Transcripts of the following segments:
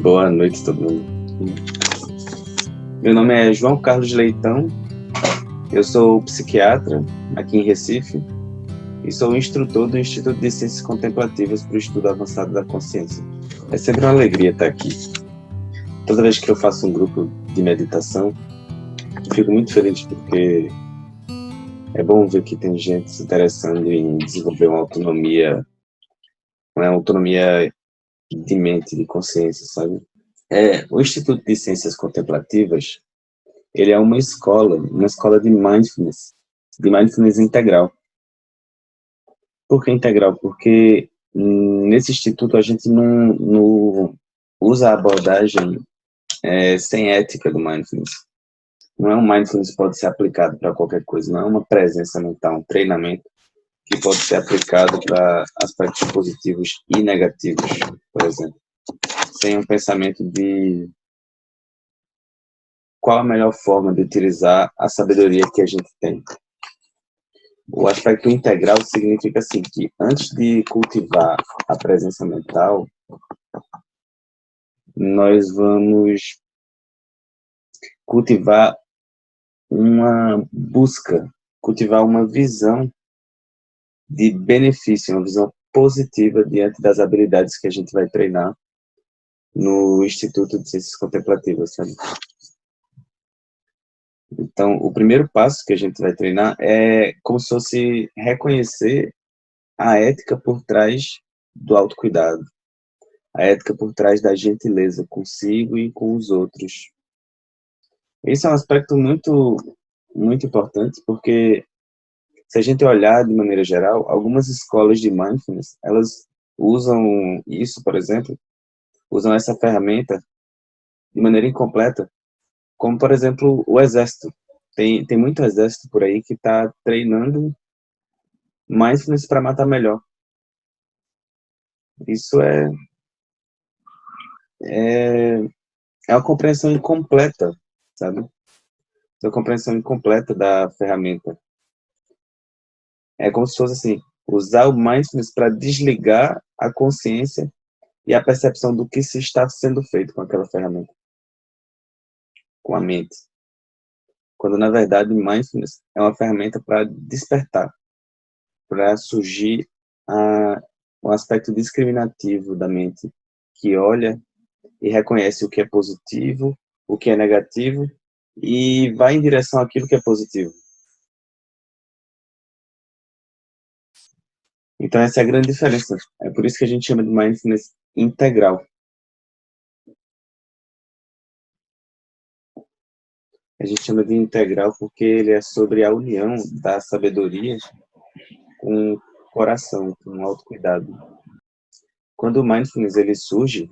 Boa noite, todo mundo. Meu nome é João Carlos Leitão, eu sou psiquiatra aqui em Recife e sou instrutor do Instituto de Ciências Contemplativas para o Estudo Avançado da Consciência. É sempre uma alegria estar aqui. Toda vez que eu faço um grupo de meditação, eu fico muito feliz porque é bom ver que tem gente se interessando em desenvolver uma autonomia de mente, de consciência, sabe? O Instituto de Ciências Contemplativas, ele é uma escola de mindfulness integral. Por que integral? Porque nesse instituto a gente não usa a abordagem sem ética do mindfulness. Não é um mindfulness que pode ser aplicado para qualquer coisa, não é uma presença mental, um treinamento que pode ser aplicado para aspectos positivos e negativos, por exemplo. Sem um pensamento de qual a melhor forma de utilizar a sabedoria que a gente tem. O aspecto integral significa assim, que antes de cultivar a presença mental, nós vamos cultivar uma busca, cultivar uma visão de benefício, uma visão positiva diante das habilidades que a gente vai treinar no Instituto de Ciências Contemplativas, sabe? Então, o primeiro passo que a gente vai treinar é como se fosse reconhecer a ética por trás do autocuidado, a ética por trás da gentileza consigo e com os outros. Esse é um aspecto muito, muito importante, porque se a gente olhar de maneira geral, algumas escolas de mindfulness, elas usam isso, por exemplo, usam essa ferramenta de maneira incompleta, como, por exemplo, o exército. Tem muito exército por aí que está treinando mindfulness para matar melhor. Isso é uma compreensão incompleta, sabe? É uma compreensão incompleta da ferramenta. É como se fosse assim, usar o mindfulness para desligar a consciência e a percepção do que se está sendo feito com aquela ferramenta, com a mente. Quando, na verdade, mindfulness é uma ferramenta para despertar, para surgir um aspecto discriminativo da mente, que olha e reconhece o que é positivo, o que é negativo, e vai em direção àquilo que é positivo. Então, essa é a grande diferença. É por isso que a gente chama de mindfulness integral. A gente chama de integral porque ele é sobre a união da sabedoria com o coração, com o autocuidado. Quando o mindfulness ele surge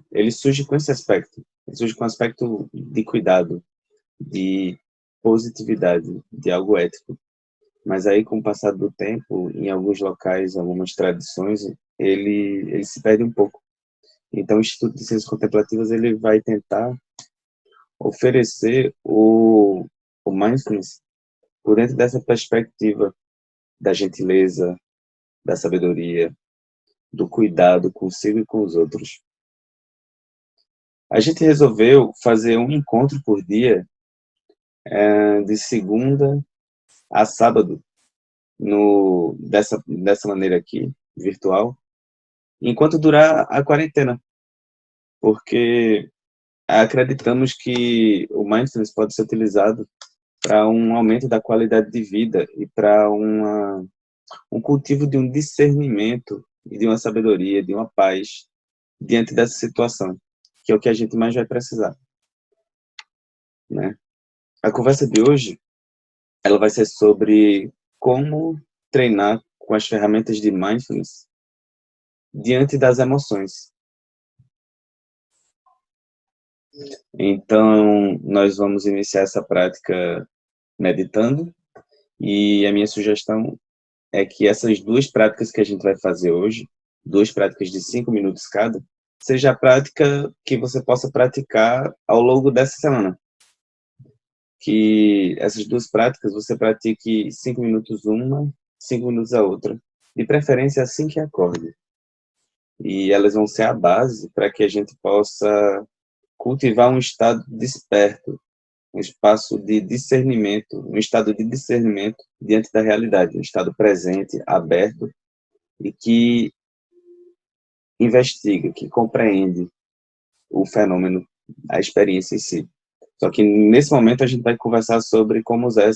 com esse aspecto. Ele surge com o aspecto de cuidado, de positividade, de algo ético. Mas aí, com o passar do tempo, em alguns locais, algumas tradições, ele se perde um pouco. Então, o Instituto de Ciências Contemplativas ele vai tentar oferecer o mindfulness por dentro dessa perspectiva da gentileza, da sabedoria, do cuidado consigo e com os outros. A gente resolveu fazer um encontro por dia, de segunda a sábado, dessa maneira aqui, virtual, enquanto durar a quarentena, porque acreditamos que o mindfulness pode ser utilizado para um aumento da qualidade de vida e para um cultivo de um discernimento e de uma sabedoria, de uma paz diante dessa situação, que é o que a gente mais vai precisar, né? A conversa de hoje, ela vai ser sobre como treinar com as ferramentas de mindfulness diante das emoções. Então, nós vamos iniciar essa prática meditando, e a minha sugestão é que essas duas práticas que a gente vai fazer hoje, duas práticas de 5 minutos cada, seja a prática que você possa praticar ao longo dessa semana. Que essas duas práticas você pratique 5 minutos uma, 5 minutos a outra, de preferência assim que acorde. E elas vão ser a base para que a gente possa cultivar um estado desperto, um espaço de discernimento, um estado de discernimento diante da realidade, um estado presente, aberto e que investiga, que compreende o fenômeno, a experiência em si. Só que nesse momento a gente vai conversar sobre como usar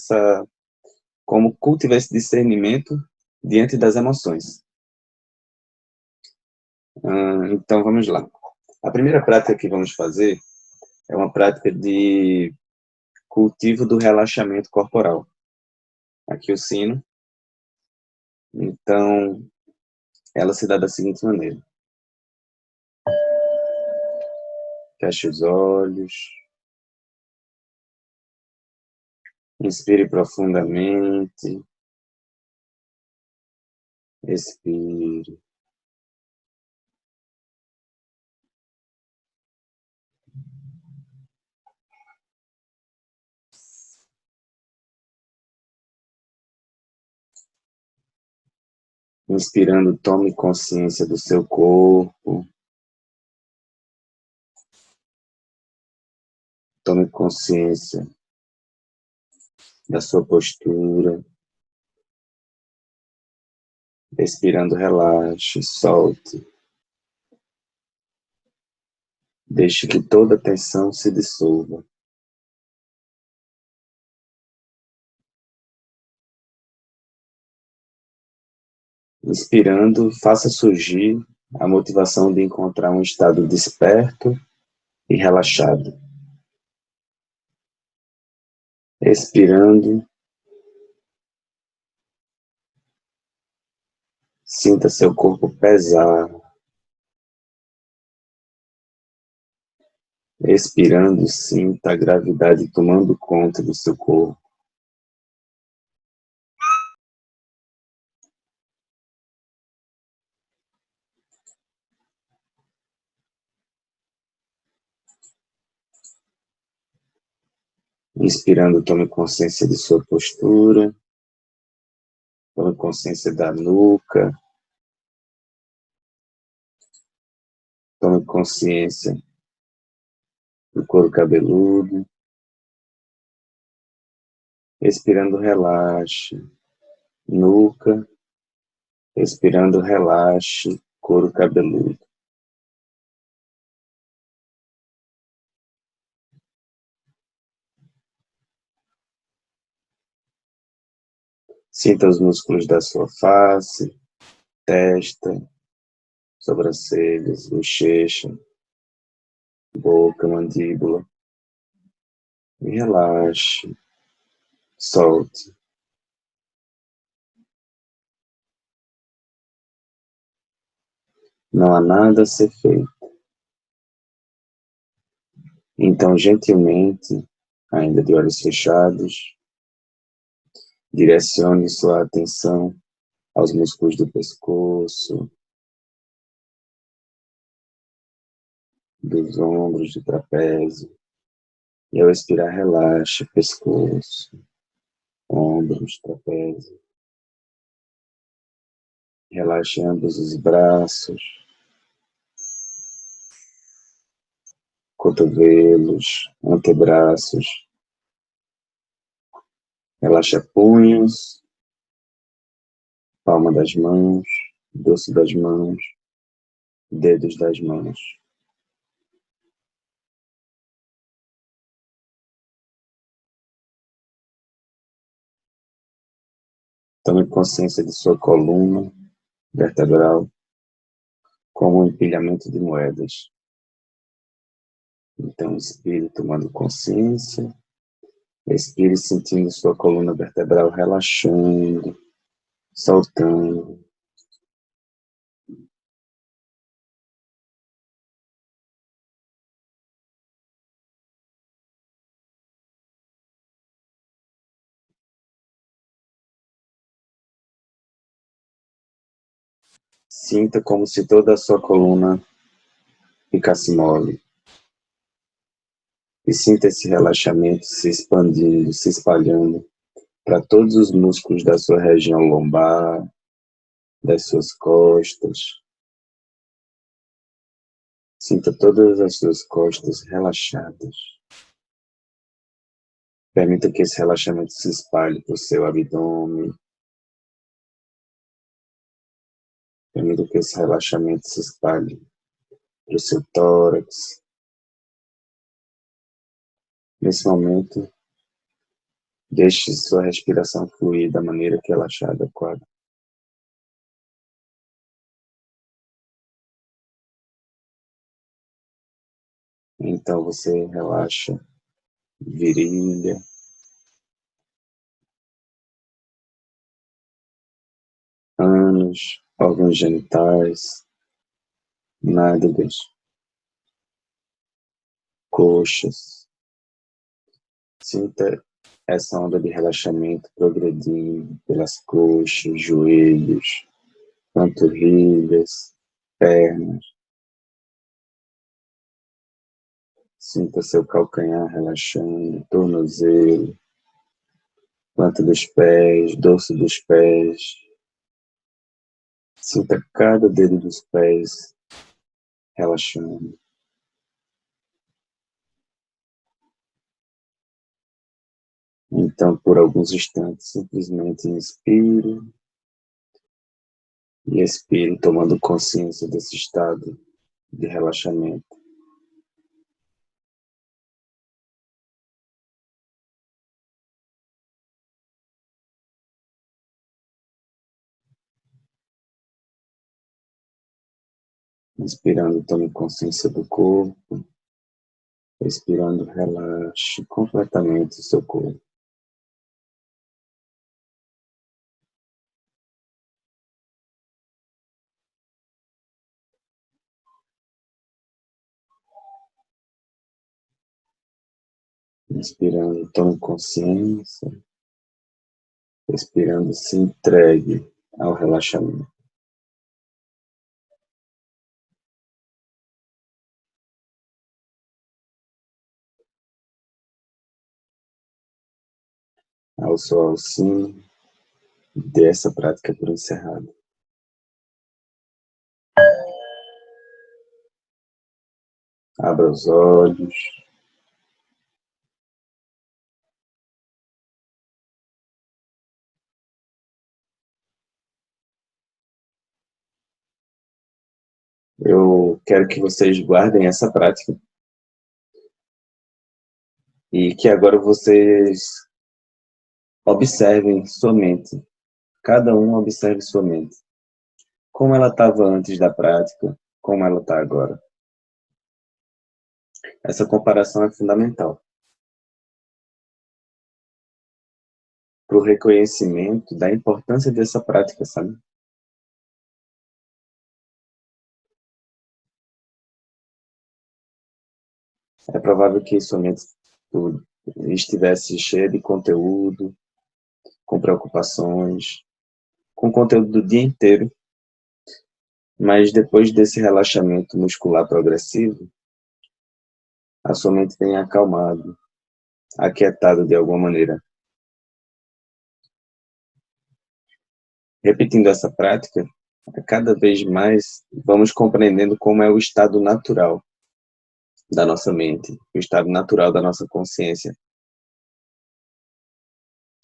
como cultivar esse discernimento diante das emoções. Então vamos lá. A primeira prática que vamos fazer é uma prática de cultivo do relaxamento corporal. Aqui o sino. Então, ela se dá da seguinte maneira. Feche os olhos. Inspire profundamente. Expire. Inspirando, tome consciência do seu corpo. Tome consciência da sua postura. Expirando, relaxe, solte. Deixe que toda a tensão se dissolva. Inspirando, faça surgir a motivação de encontrar um estado desperto e relaxado. Expirando, sinta seu corpo pesar. Expirando, sinta a gravidade tomando conta do seu corpo. Inspirando, tome consciência de sua postura. Tome consciência da nuca. Tome consciência do couro cabeludo. Expirando, relaxe. Nuca. Expirando, relaxe. Couro cabeludo. Sinta os músculos da sua face, testa, sobrancelhas, bochecha, boca, mandíbula. E relaxe, solte. Não há nada a ser feito. Então, gentilmente, ainda de olhos fechados, direcione sua atenção aos músculos do pescoço, dos ombros, do trapézio. E ao expirar, relaxe pescoço, ombros, trapézio. Relaxe ambos os braços, cotovelos, antebraços. Relaxa punhos, palma das mãos, dorso das mãos, dedos das mãos. Tome consciência de sua coluna vertebral como um empilhamento de moedas. Então, inspire tomando consciência, expire sentindo sua coluna vertebral relaxando, soltando. Sinta como se toda a sua coluna ficasse mole. E sinta esse relaxamento se expandindo, se espalhando para todos os músculos da sua região lombar, das suas costas, Sinta todas as suas costas relaxadas. Permita que esse relaxamento se espalhe para o seu abdômen. Permita que esse relaxamento se espalhe para o seu tórax. Nesse momento, deixe sua respiração fluir da maneira que ela achar adequada. Então você relaxa virilha, ânus, órgãos genitais, nádegas, coxas. Sinta essa onda de relaxamento progredindo pelas coxas, joelhos, panturrilhas, pernas. Sinta seu calcanhar relaxando, tornozelo, planta dos pés, dorso dos pés. Sinta cada dedo dos pés relaxando. Então, por alguns instantes, simplesmente inspire e expire, tomando consciência desse estado de relaxamento. Inspirando, tome consciência do corpo. Expirando, relaxe completamente o seu corpo. Inspirando, tome consciência. Expirando, se entregue ao relaxamento. Ao seu auxílio, dê essa prática por encerrada. Abra os olhos. Eu quero que vocês guardem essa prática e que agora vocês observem sua mente. Cada um observe sua mente. Como ela estava antes da prática, como ela está agora. Essa comparação é fundamental para o reconhecimento da importância dessa prática, sabe? É provável que sua mente estivesse cheia de conteúdo, com preocupações, com conteúdo do dia inteiro, mas depois desse relaxamento muscular progressivo, a sua mente tem acalmado, aquietado de alguma maneira. Repetindo essa prática, cada vez mais vamos compreendendo como é o estado natural da nossa mente, o estado natural da nossa consciência,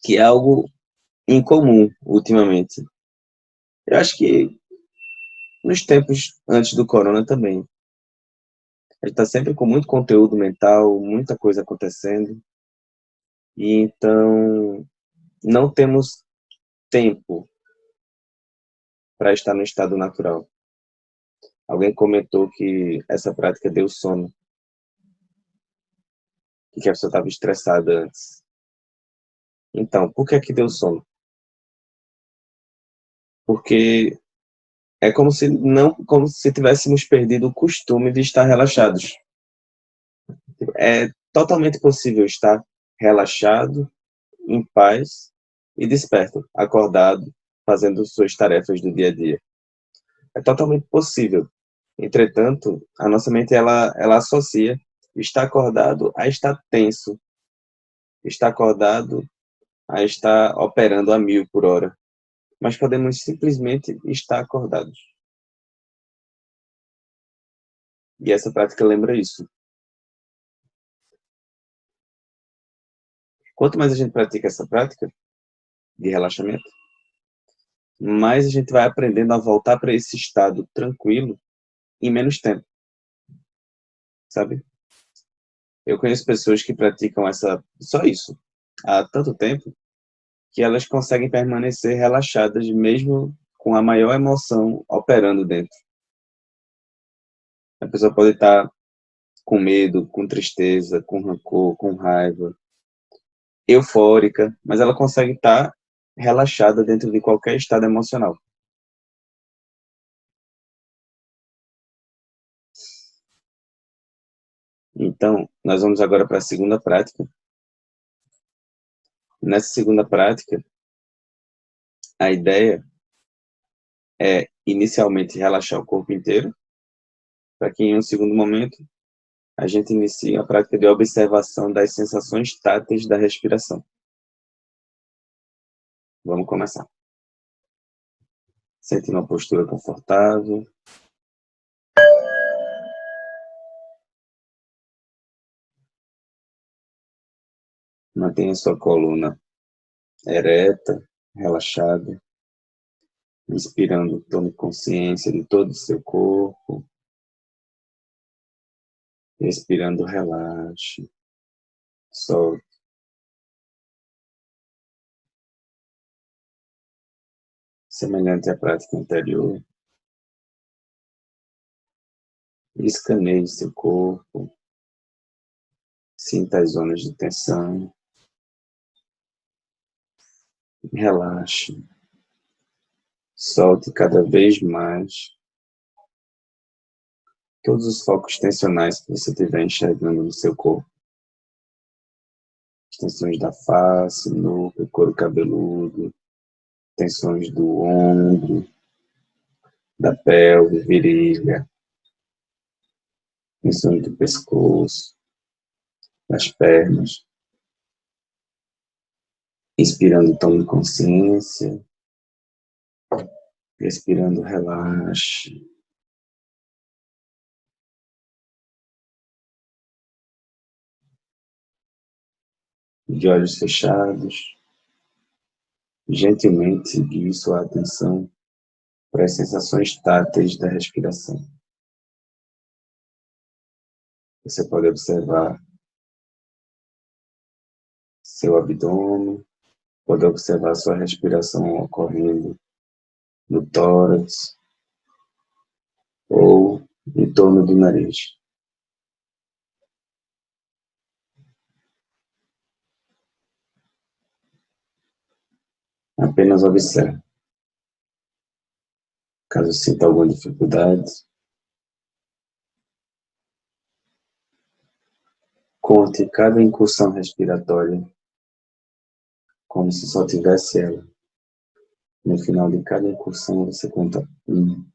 que é algo incomum ultimamente. Eu acho que nos tempos antes do corona também. A gente está sempre com muito conteúdo mental, muita coisa acontecendo, e então não temos tempo para estar no estado natural. Alguém comentou que essa prática deu sono, e que a pessoa estava estressada antes. Então, por que deu sono? Porque é como se tivéssemos perdido o costume de estar relaxados. É totalmente possível estar relaxado, em paz e desperto, acordado, fazendo suas tarefas do dia a dia. É totalmente possível. Entretanto, a nossa mente ela associa estar acordado a estar tenso, estar acordado a estar operando a 1000 por hora. Mas podemos simplesmente estar acordados. E essa prática lembra isso. Quanto mais a gente pratica essa prática de relaxamento, mais a gente vai aprendendo a voltar para esse estado tranquilo em menos tempo, sabe? Eu conheço pessoas que praticam só isso há tanto tempo que elas conseguem permanecer relaxadas mesmo com a maior emoção operando dentro. A pessoa pode estar com medo, com tristeza, com rancor, com raiva, eufórica, mas ela consegue estar relaxada dentro de qualquer estado emocional. Então, nós vamos agora para a segunda prática. Nessa segunda prática, a ideia é inicialmente relaxar o corpo inteiro, para que em um segundo momento a gente inicie a prática de observação das sensações táteis da respiração. Vamos começar. Sente uma postura confortável. Mantenha sua coluna ereta, relaxada. Inspirando, tome consciência de todo o seu corpo. Expirando, relaxe. Solte. Semelhante à prática anterior. Escaneie seu corpo. Sinta as zonas de tensão. Relaxe. Solte cada vez mais todos os focos tensionais que você estiver enxergando no seu corpo. As tensões da face, nuca, couro cabeludo, tensões do ombro, da pelve, virilha, tensões do pescoço, das pernas. Inspirando, tome consciência. Respirando, relaxe. De olhos fechados, gentilmente guie sua atenção para as sensações táteis da respiração. Você pode observar seu abdômen, pode observar sua respiração ocorrendo no tórax ou em torno do nariz. Apenas observe. Caso sinta alguma dificuldade, conte cada incursão respiratória como se só tivesse ela. No final de cada incursão, você conta 1.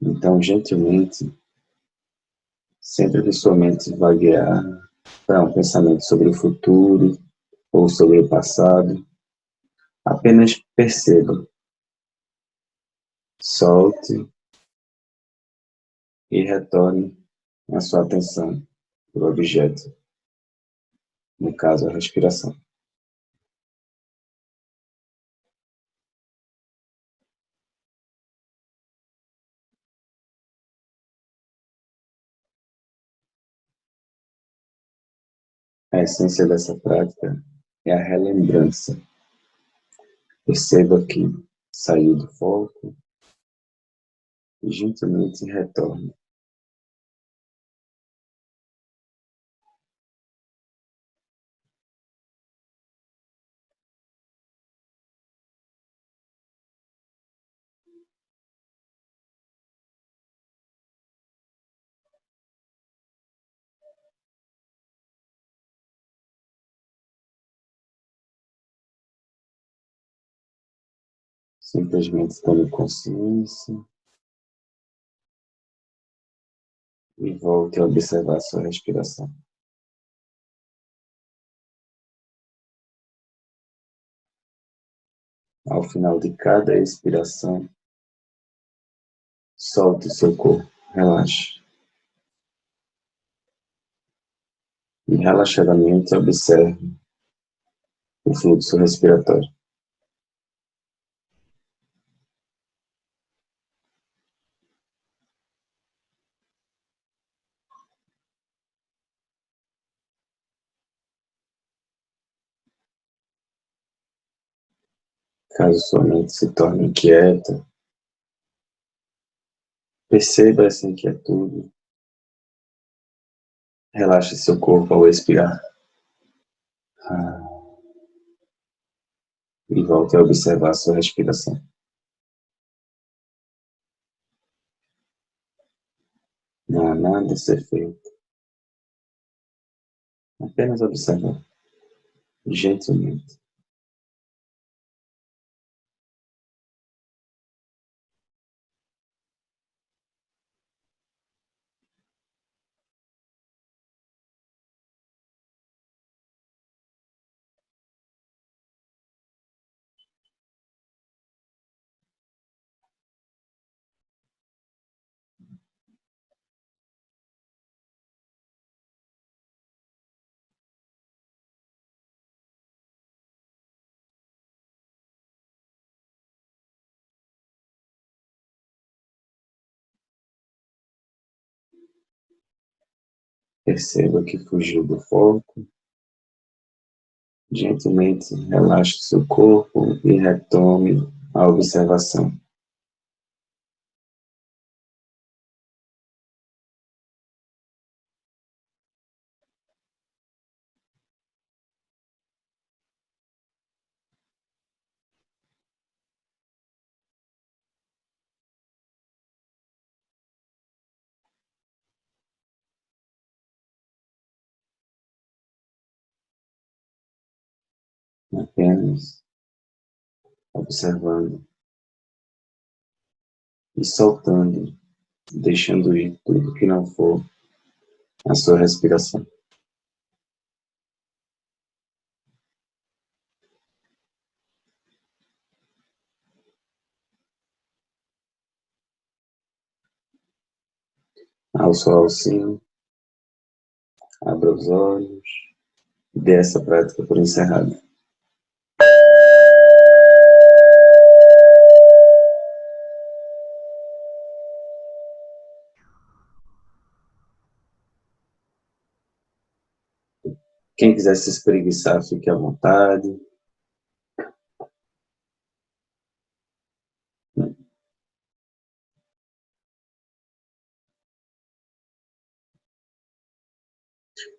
Então, gentilmente, sempre que sua mente vaguear para um pensamento sobre o futuro ou sobre o passado, apenas perceba, solte e retorne a sua atenção para o objeto, no caso, a respiração. A essência dessa prática é a relembrança. Perceba que saiu do foco e gentilmente retorne. Simplesmente tome consciência e volte a observar sua respiração. Ao final de cada expiração, solte seu corpo, relaxe. E relaxadamente observe o fluxo respiratório. Caso sua mente se torne inquieta, perceba essa inquietude. Relaxe seu corpo ao expirar. E volte a observar sua respiração. Não há nada a ser feito. Apenas observar, gentilmente. Perceba que fugiu do foco. Gentilmente relaxe seu corpo e retome a observação. Apenas observando e soltando, deixando ir tudo que não for a sua respiração. Ao sol, sim, abra os olhos e dê essa prática por encerrada. Quem quiser se espreguiçar, fique à vontade.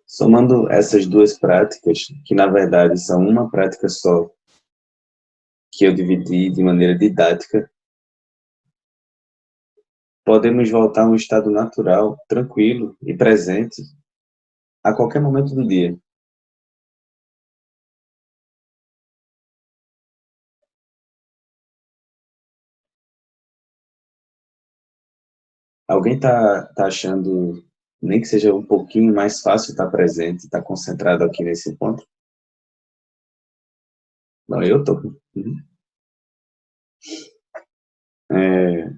Somando essas duas práticas, que na verdade são uma prática só, que eu dividi de maneira didática, podemos voltar a um estado natural, tranquilo e presente a qualquer momento do dia. Alguém tá achando, nem que seja um pouquinho mais fácil estar presente, estar concentrado aqui nesse ponto? Não, eu tô. É,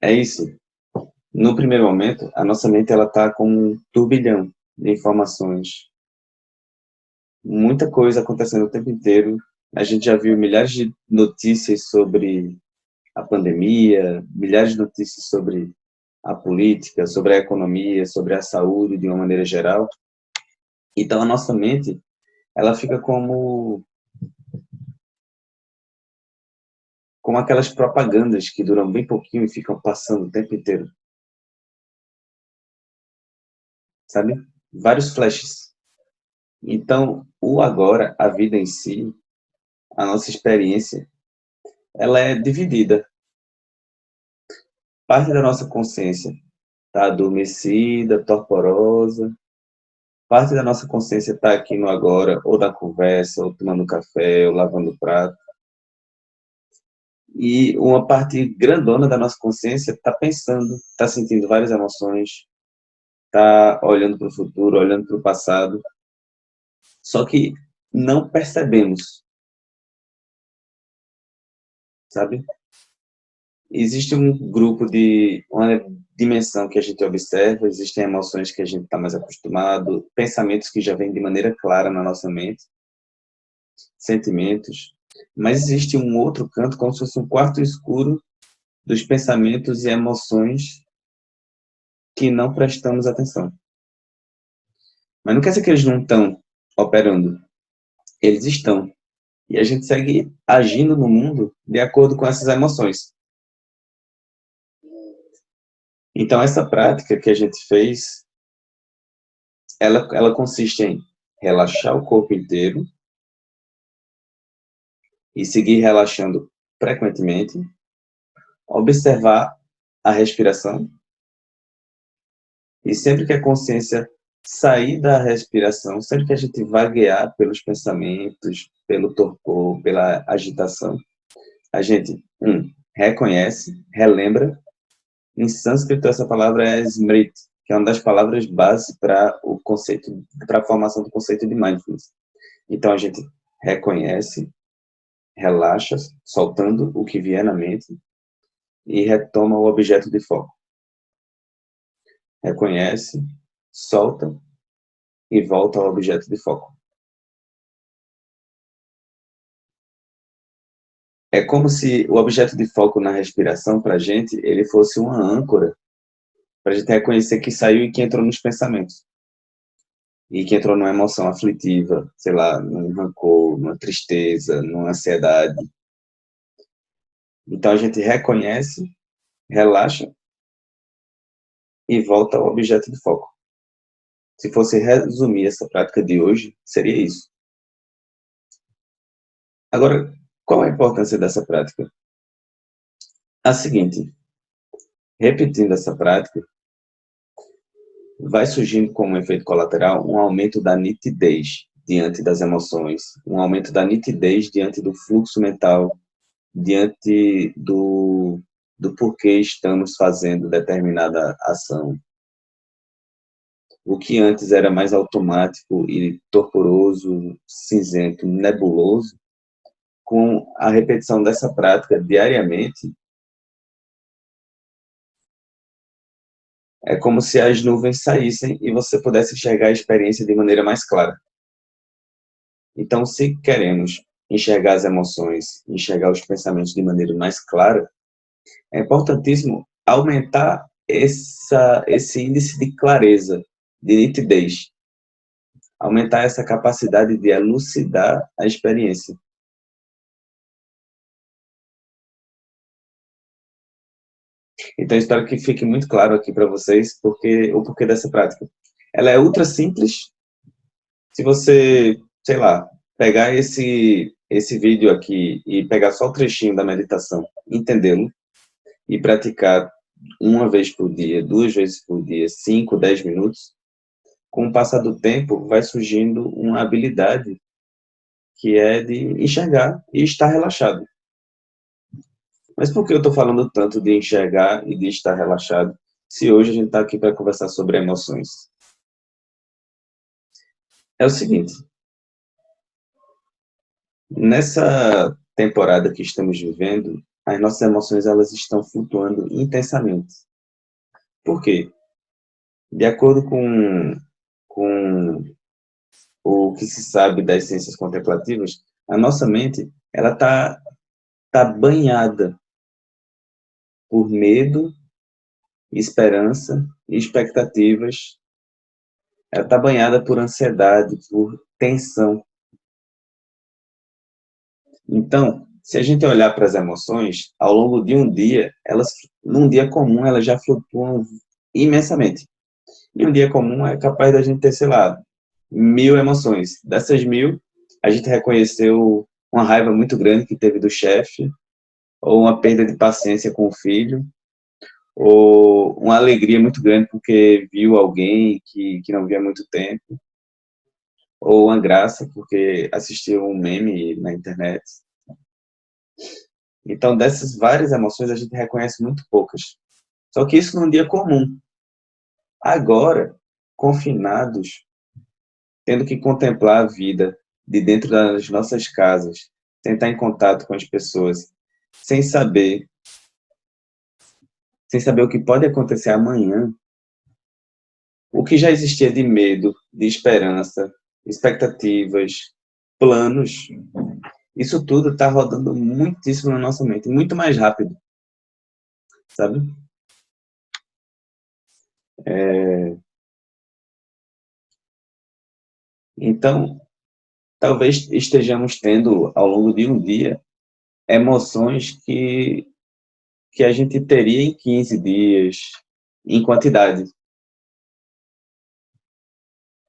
é isso. No primeiro momento, a nossa mente ela tá com um turbilhão de informações, muita coisa acontecendo o tempo inteiro. A gente já viu milhares de notícias sobre a pandemia, milhares de notícias sobre a política, sobre a economia, sobre a saúde de uma maneira geral. Então a nossa mente, ela fica como aquelas propagandas que duram bem pouquinho e ficam passando o tempo inteiro, sabe? Vários flashes. Então, o agora, a vida em si, a nossa experiência, ela é dividida. Parte da nossa consciência está adormecida, torporosa. Parte da nossa consciência está aqui no agora, ou na conversa, ou tomando café, ou lavando o prato. E uma parte grandona da nossa consciência está pensando, está sentindo várias emoções, está olhando para o futuro, olhando para o passado. Só que não percebemos. sabe? Existe um grupo uma dimensão que a gente observa, existem emoções que a gente está mais acostumado, pensamentos que já vêm de maneira clara na nossa mente, sentimentos, mas existe um outro canto, como se fosse um quarto escuro dos pensamentos e emoções que não prestamos atenção. Mas não quer dizer que eles não estão operando, eles estão. E a gente segue agindo no mundo de acordo com essas emoções. Então, essa prática que a gente fez, ela consiste em relaxar o corpo inteiro e seguir relaxando frequentemente, observar a respiração e sempre que a consciência sair da respiração, sempre que a gente vaguear pelos pensamentos, pelo torpor, pela agitação, a gente, reconhece, relembra. Em sânscrito, essa palavra é smriti, que é uma das palavras base para o conceito, para a formação do conceito de mindfulness. Então, a gente reconhece, relaxa, soltando o que vier na mente e retoma o objeto de foco. Reconhece, solta e volta ao objeto de foco. É como se o objeto de foco na respiração, para a gente, ele fosse uma âncora, para a gente reconhecer que saiu e que entrou nos pensamentos. E que entrou numa emoção aflitiva, sei lá, num rancor, numa tristeza, numa ansiedade. Então a gente reconhece, relaxa e volta ao objeto de foco. Se fosse resumir essa prática de hoje, seria isso. Agora, qual a importância dessa prática? A seguinte, repetindo essa prática, vai surgindo como efeito colateral um aumento da nitidez diante das emoções, um aumento da nitidez diante do fluxo mental, diante do porquê estamos fazendo determinada ação. O que antes era mais automático e torporoso, cinzento, nebuloso, com a repetição dessa prática diariamente, é como se as nuvens saíssem e você pudesse enxergar a experiência de maneira mais clara. Então, se queremos enxergar as emoções, enxergar os pensamentos de maneira mais clara, é importantíssimo aumentar esse índice de clareza, de nitidez, aumentar essa capacidade de elucidar a experiência. Então, espero que fique muito claro aqui para vocês o porquê dessa prática. Ela é ultra simples. Se você, sei lá, pegar esse vídeo aqui e pegar só o trechinho da meditação, entendê-lo e praticar uma vez por dia, 2 vezes por dia, 5, 10 minutos, com o passar do tempo vai surgindo uma habilidade que é de enxergar e estar relaxado. Mas por que eu estou falando tanto de enxergar e de estar relaxado, se hoje a gente está aqui para conversar sobre emoções? É o seguinte, nessa temporada que estamos vivendo, as nossas emoções elas estão flutuando intensamente. Por quê? De acordo com o que se sabe das ciências contemplativas, a nossa mente ela tá banhada por medo, esperança e expectativas. Ela está banhada por ansiedade, por tensão. Então, se a gente olhar para as emoções, ao longo de um dia, num dia comum, elas já flutuam imensamente. E um dia comum é capaz da gente ter, sei lá, 1000 emoções. Dessas 1000, a gente reconheceu uma raiva muito grande que teve do chefe, ou uma perda de paciência com o filho, ou uma alegria muito grande porque viu alguém que não via há muito tempo, ou uma graça porque assistiu um meme na internet. Então, dessas várias emoções, a gente reconhece muito poucas. Só que isso num dia comum. Agora, confinados, tendo que contemplar a vida de dentro das nossas casas, sem estar em contato com as pessoas, sem saber o que pode acontecer amanhã, o que já existia de medo, de esperança, expectativas, planos, isso tudo está rodando muitíssimo na nossa mente, muito mais rápido, sabe? Então, talvez estejamos tendo, ao longo de um dia, emoções que a gente teria em 15 dias, em quantidade.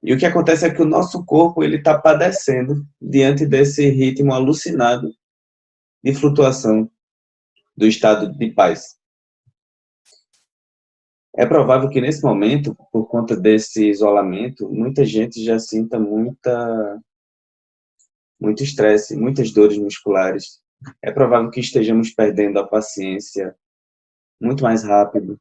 E o que acontece é que o nosso corpo ele está padecendo diante desse ritmo alucinado de flutuação do estado de paz. É provável que nesse momento, por conta desse isolamento, muita gente já sinta muito estresse, muitas dores musculares. É provável que estejamos perdendo a paciência muito mais rápido,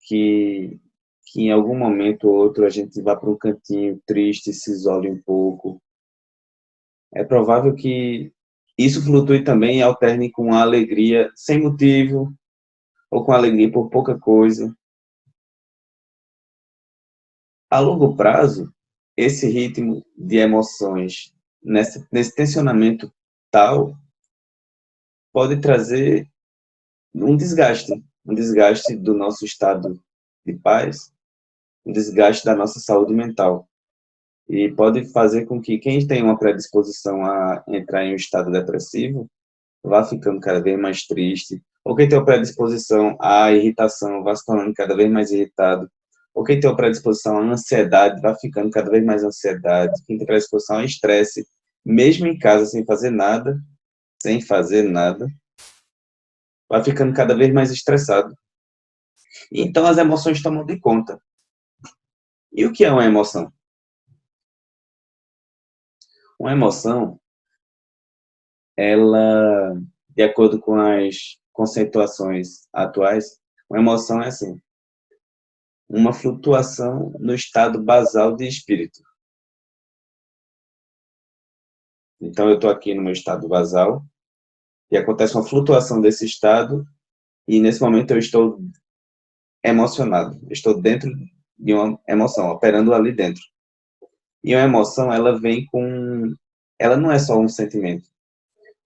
que, que em algum momento ou outro a gente vá para um cantinho triste, se isole um pouco. É provável que isso flutue também e alterne com a alegria sem motivo, ou com alegria por pouca coisa. A longo prazo, esse ritmo de emoções, nesse tensionamento tal, pode trazer um desgaste do nosso estado de paz, um desgaste da nossa saúde mental. E pode fazer com que quem tem uma predisposição a entrar em um estado depressivo vá ficando cada vez mais triste, ou quem tem uma predisposição à irritação vá se tornando cada vez mais irritado, ou quem tem uma predisposição à ansiedade vá ficando cada vez mais ansiedade, quem tem predisposição ao estresse, mesmo em casa sem fazer nada, vai ficando cada vez mais estressado. Então as emoções tomam de conta. E o que é uma emoção? Uma emoção, ela, de acordo com as conceituações atuais, uma emoção é assim, uma flutuação no estado basal de espírito. Então, eu estou aqui no meu estado basal e acontece uma flutuação desse estado e, nesse momento, eu estou emocionado. Estou dentro de uma emoção, operando ali dentro. E uma emoção, ela vem com... Ela não é só um sentimento.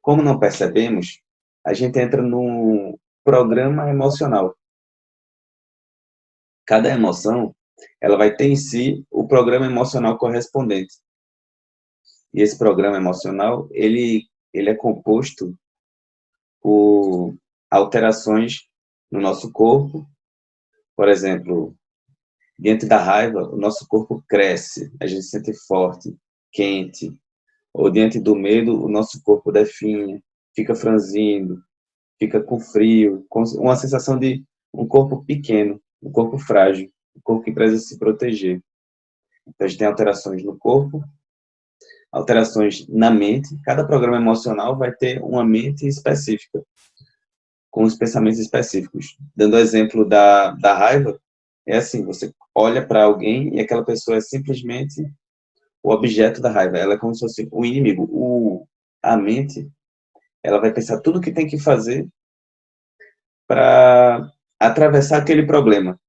Como não percebemos, a gente entra num programa emocional. Cada emoção, ela vai ter em si o programa emocional correspondente. E esse programa emocional, ele é composto por alterações no nosso corpo. Por exemplo, diante da raiva, o nosso corpo cresce, a gente se sente forte, quente. Ou diante do medo, o nosso corpo definha, fica franzindo, fica com frio, com uma sensação de um corpo pequeno, um corpo frágil, um corpo que precisa se proteger. Então, a gente tem alterações no corpo, alterações na mente. Cada programa emocional vai ter uma mente específica, com os pensamentos específicos. Dando o exemplo da raiva, é assim, você olha para alguém e aquela pessoa é simplesmente o objeto da raiva, ela é como se fosse o inimigo. A mente, ela vai pensar tudo o que tem que fazer para atravessar aquele problema,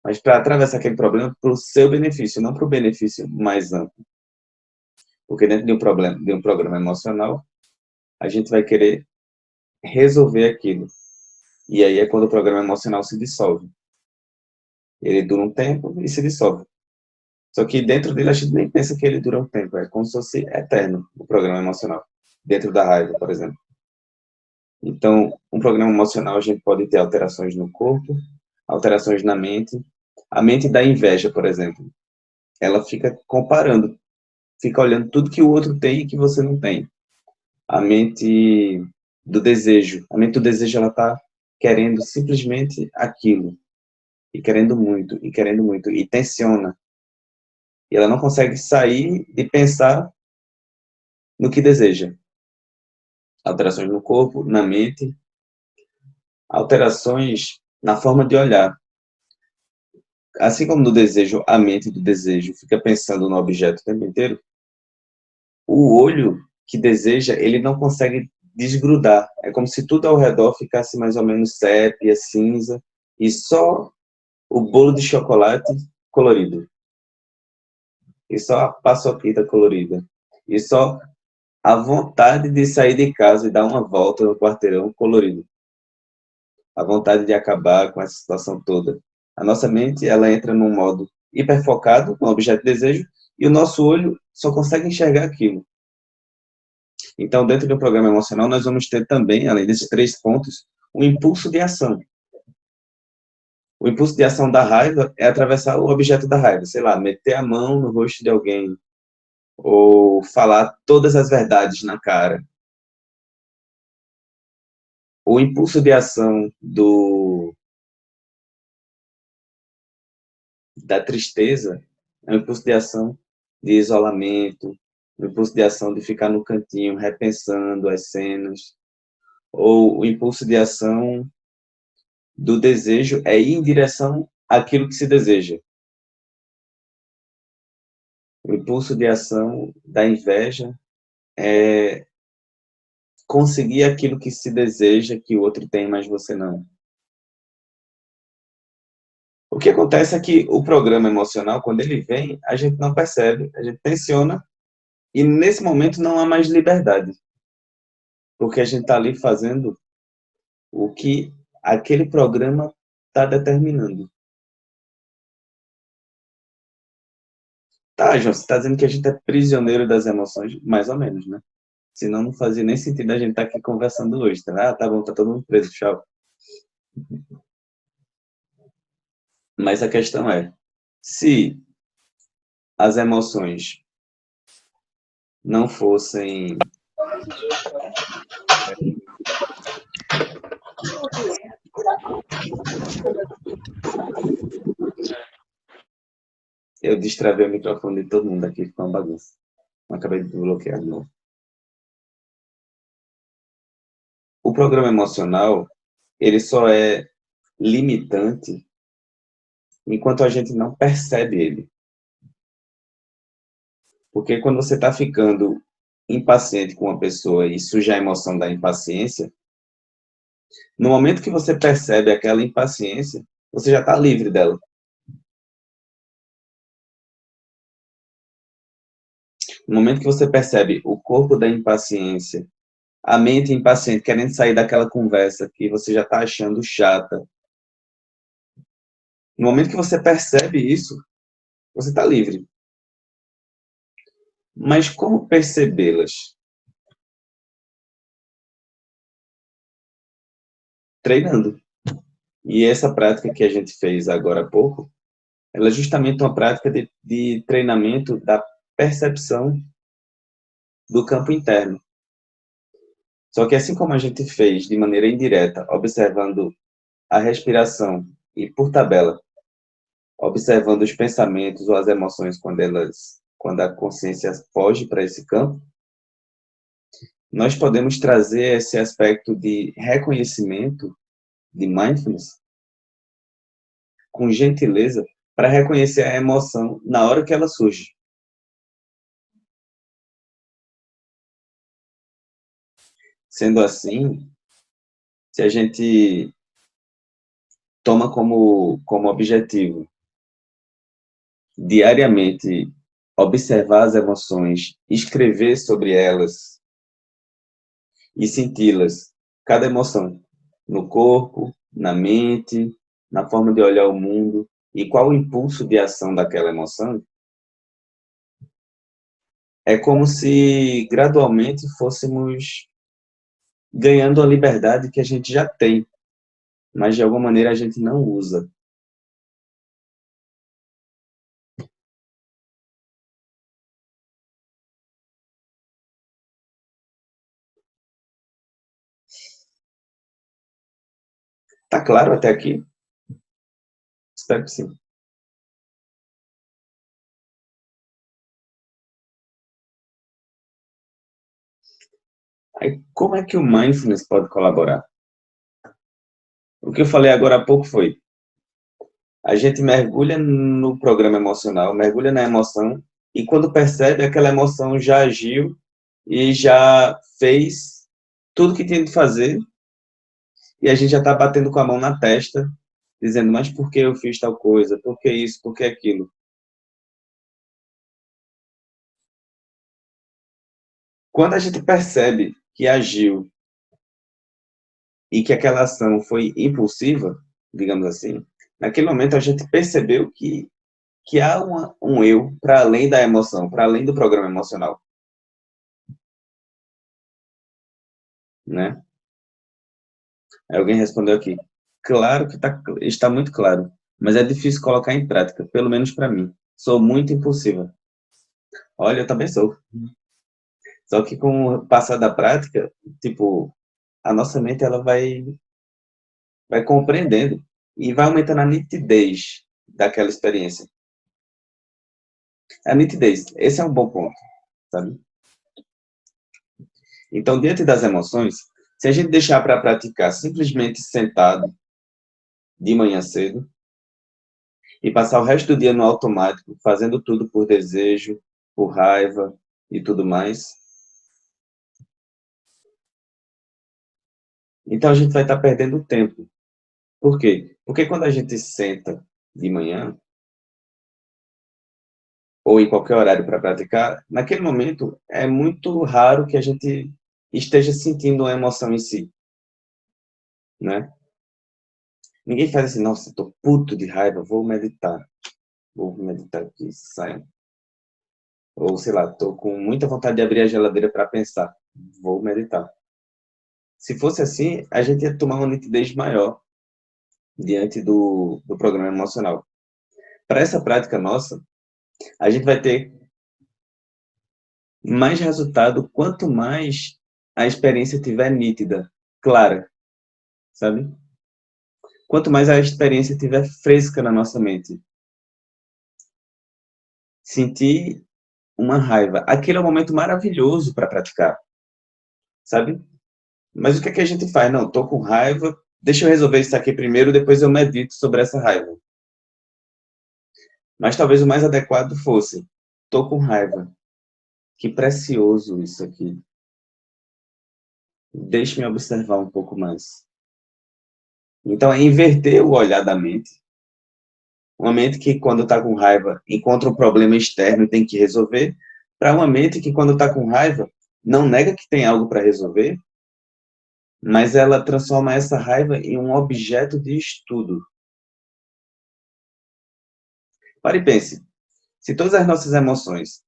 mas para atravessar aquele problema para o seu benefício, não para o benefício mais amplo. Porque dentro de um programa emocional, a gente vai querer resolver aquilo. E aí é quando o programa emocional se dissolve. Ele dura um tempo e se dissolve. Só que dentro dele a gente nem pensa que ele dura um tempo, é como se fosse eterno o programa emocional, dentro da raiva, por exemplo. Então, um programa emocional a gente pode ter alterações no corpo, alterações na mente. A mente da inveja, por exemplo, ela fica comparando, fica olhando tudo que o outro tem e que você não tem. A mente a mente do desejo ela está querendo simplesmente aquilo, e querendo muito, e tensiona. E ela não consegue sair de pensar no que deseja. Alterações no corpo, na mente, alterações na forma de olhar. Assim como no desejo, a mente do desejo fica pensando no objeto o tempo inteiro, o olho que deseja, ele não consegue desgrudar. É como se tudo ao redor ficasse mais ou menos sépia, cinza, e só o bolo de chocolate colorido, e só a paçoquita colorida, e só a vontade de sair de casa e dar uma volta no quarteirão colorido, a vontade de acabar com essa situação toda. A nossa mente, ela entra num modo hiperfocado no objeto de desejo, e o nosso olho só consegue enxergar aquilo. Então, dentro do programa emocional, nós vamos ter também, além desses 3 pontos, um impulso de ação. O impulso de ação da raiva é atravessar o objeto da raiva, sei lá, meter a mão no rosto de alguém, ou falar todas as verdades na cara. O impulso de ação da tristeza é um impulso de ação de isolamento, o impulso de ação de ficar no cantinho repensando as cenas, ou o impulso de ação do desejo é ir em direção àquilo que se deseja. O impulso de ação da inveja é conseguir aquilo que se deseja que o outro tem, mas você não. O que acontece é que o programa emocional, quando ele vem, a gente não percebe, a gente tensiona, e nesse momento não há mais liberdade, porque a gente está ali fazendo o que aquele programa está determinando. Tá, João, você está dizendo que a gente é prisioneiro das emoções, mais ou menos, né? Senão não fazia nem sentido a gente estar aqui conversando hoje, tá? Ah, tá bom, tá todo mundo preso, tchau. Mas a questão é, se as emoções não fossem... Eu destravei o microfone de todo mundo aqui, ficou uma bagunça. Acabei de bloquear de novo. O programa emocional, ele só é limitante enquanto a gente não percebe ele. Porque quando você está ficando impaciente com uma pessoa e surge a emoção da impaciência, no momento que você percebe aquela impaciência, você já está livre dela. No momento que você percebe o corpo da impaciência, a mente impaciente querendo sair daquela conversa que você já está achando chata, no momento que você percebe isso, você está livre. Mas como percebê-las? Treinando. E essa prática que a gente fez agora há pouco, ela é justamente uma prática de treinamento da percepção do campo interno. Só que assim como a gente fez de maneira indireta, observando a respiração e, por tabela, observando os pensamentos ou as emoções quando a consciência foge para esse campo, nós podemos trazer esse aspecto de reconhecimento, de mindfulness, com gentileza, para reconhecer a emoção na hora que ela surge. Sendo assim, se a gente toma como objetivo diariamente observar as emoções, escrever sobre elas e senti-las, cada emoção, no corpo, na mente, na forma de olhar o mundo, e qual o impulso de ação daquela emoção, é como se gradualmente fôssemos ganhando a liberdade que a gente já tem, mas de alguma maneira a gente não usa. Tá claro até aqui? Espero que sim. Aí, como é que o mindfulness pode colaborar? O que eu falei agora há pouco foi, a gente mergulha no programa emocional, mergulha na emoção, e quando percebe, aquela emoção já agiu e já fez tudo que tinha de fazer, e a gente já está batendo com a mão na testa, dizendo, mas por que eu fiz tal coisa? Por que isso? Por que aquilo? Quando a gente percebe que agiu e que aquela ação foi impulsiva, digamos assim, naquele momento a gente percebeu que há um eu para além da emoção, para além do programa emocional, né? Aí alguém respondeu aqui, claro que está muito claro, mas é difícil colocar em prática, pelo menos para mim. Sou muito impulsiva. Olha, eu também sou. Só que com o passar da prática, tipo, a nossa mente ela vai compreendendo e vai aumentando a nitidez daquela experiência. A nitidez, esse é um bom ponto, sabe? Então, diante das emoções, se a gente deixar para praticar simplesmente sentado de manhã cedo e passar o resto do dia no automático, fazendo tudo por desejo, por raiva e tudo mais, então a gente vai estar perdendo tempo. Por quê? Porque quando a gente senta de manhã, ou em qualquer horário para praticar, naquele momento é muito raro que a gente esteja sentindo uma emoção em si, né? Ninguém faz assim, nossa, tô puto de raiva, vou meditar aqui, saia. Ou sei lá, tô com muita vontade de abrir a geladeira para pensar, vou meditar. Se fosse assim, a gente ia tomar uma nitidez maior diante do programa emocional. Para essa prática nossa, a gente vai ter mais resultado quanto mais a experiência tiver nítida, clara, sabe? Quanto mais a experiência estiver fresca na nossa mente. Sentir uma raiva. Aquele é um momento maravilhoso para praticar, sabe? Mas o que é que a gente faz? Não, tô com raiva, deixa eu resolver isso aqui primeiro, depois eu medito sobre essa raiva. Mas talvez o mais adequado fosse, tô com raiva. Que precioso isso aqui. Deixe-me observar um pouco mais. Então, é inverter o olhar da mente. Uma mente que, quando está com raiva, encontra um problema externo e tem que resolver, para uma mente que, quando está com raiva, não nega que tem algo para resolver, mas ela transforma essa raiva em um objeto de estudo. Pare e pense, se todas as nossas emoções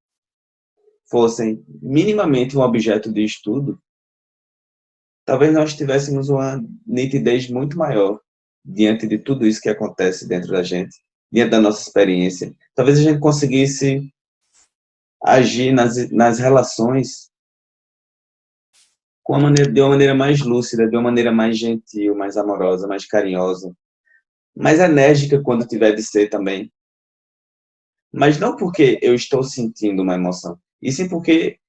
fossem minimamente um objeto de estudo, talvez nós tivéssemos uma nitidez muito maior diante de tudo isso que acontece dentro da gente, diante da nossa experiência. Talvez a gente conseguisse agir nas relações de uma maneira mais lúcida, de uma maneira mais gentil, mais amorosa, mais carinhosa, mais enérgica quando tiver de ser também. Mas não porque eu estou sentindo uma emoção, e sim porque,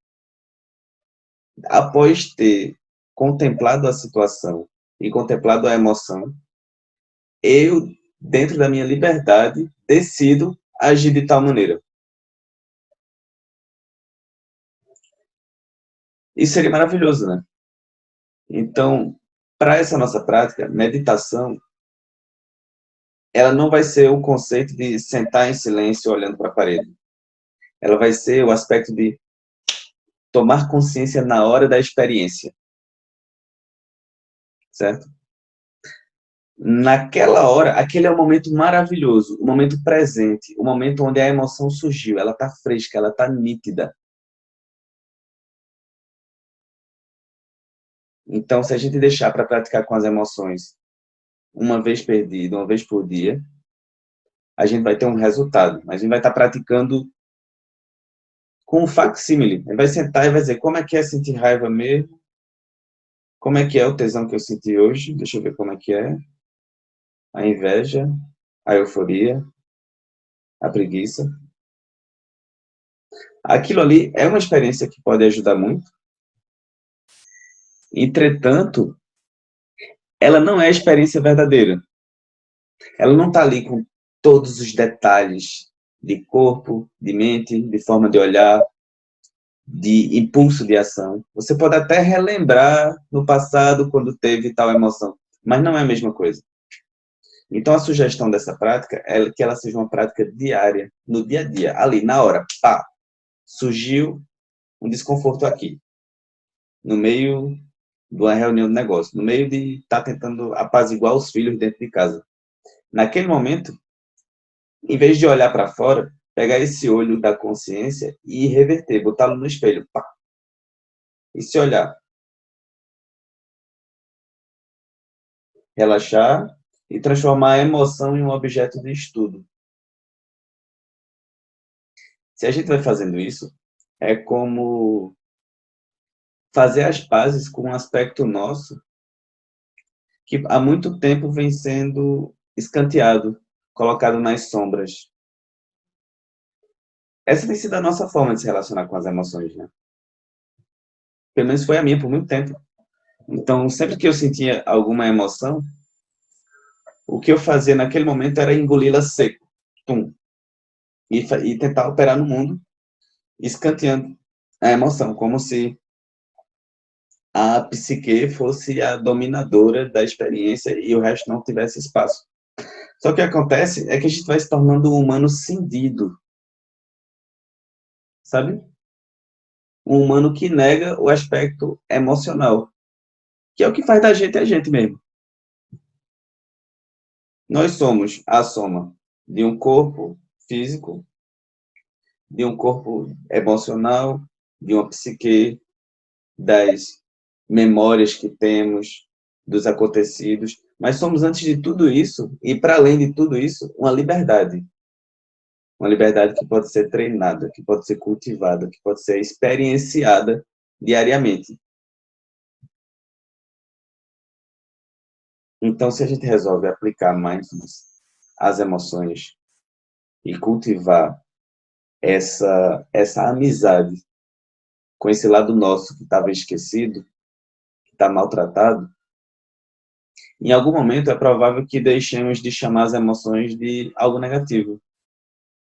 após ter contemplado a situação e contemplado a emoção, eu, dentro da minha liberdade, decido agir de tal maneira. Isso seria maravilhoso, né? Então, para essa nossa prática, meditação, ela não vai ser o conceito de sentar em silêncio olhando para a parede. Ela vai ser o aspecto de tomar consciência na hora da experiência, certo? Naquela hora, aquele é o momento maravilhoso, o momento presente, o momento onde a emoção surgiu, ela está fresca, ela está nítida. Então, se a gente deixar para praticar com as emoções uma vez perdida, uma vez por dia, a gente vai ter um resultado. A gente vai estar praticando com um facsímile. Ele vai sentar e vai dizer como é que é sentir raiva mesmo, como é que é o tesão que eu senti hoje, deixa eu ver como é que é, a inveja, a euforia, a preguiça. Aquilo ali é uma experiência que pode ajudar muito. Entretanto, ela não é a experiência verdadeira. Ela não está ali com todos os detalhes de corpo, de mente, de forma de olhar, de impulso de ação. Você pode até relembrar no passado quando teve tal emoção, mas não é a mesma coisa. Então, a sugestão dessa prática é que ela seja uma prática diária, no dia a dia, ali, na hora. Pá, surgiu um desconforto aqui, no meio de uma reunião de negócio, no meio de estar tentando apaziguar os filhos dentro de casa. Naquele momento, em vez de olhar para fora, pegar esse olho da consciência e reverter, botá-lo no espelho, pá, e se olhar, relaxar e transformar a emoção em um objeto de estudo. Se a gente vai fazendo isso, é como fazer as pazes com um aspecto nosso que há muito tempo vem sendo escanteado, colocado nas sombras. Essa tem sido a nossa forma de se relacionar com as emoções, né? Pelo menos foi a minha por muito tempo. Então, sempre que eu sentia alguma emoção, o que eu fazia naquele momento era engoli-la seco, tum, e tentar operar no mundo, escanteando a emoção, como se a psique fosse a dominadora da experiência e o resto não tivesse espaço. Só que o que acontece é que a gente vai se tornando um humano cindido, sabe? Um humano que nega o aspecto emocional, que é o que faz da gente a gente mesmo. Nós somos a soma de um corpo físico, de um corpo emocional, de uma psique, das memórias que temos, dos acontecidos, mas somos, antes de tudo isso, e para além de tudo isso, uma liberdade. Uma liberdade que pode ser treinada, que pode ser cultivada, que pode ser experienciada diariamente. Então, se a gente resolve aplicar mindfulness às emoções e cultivar essa amizade com esse lado nosso que estava esquecido, que está maltratado, em algum momento é provável que deixemos de chamar as emoções de algo negativo.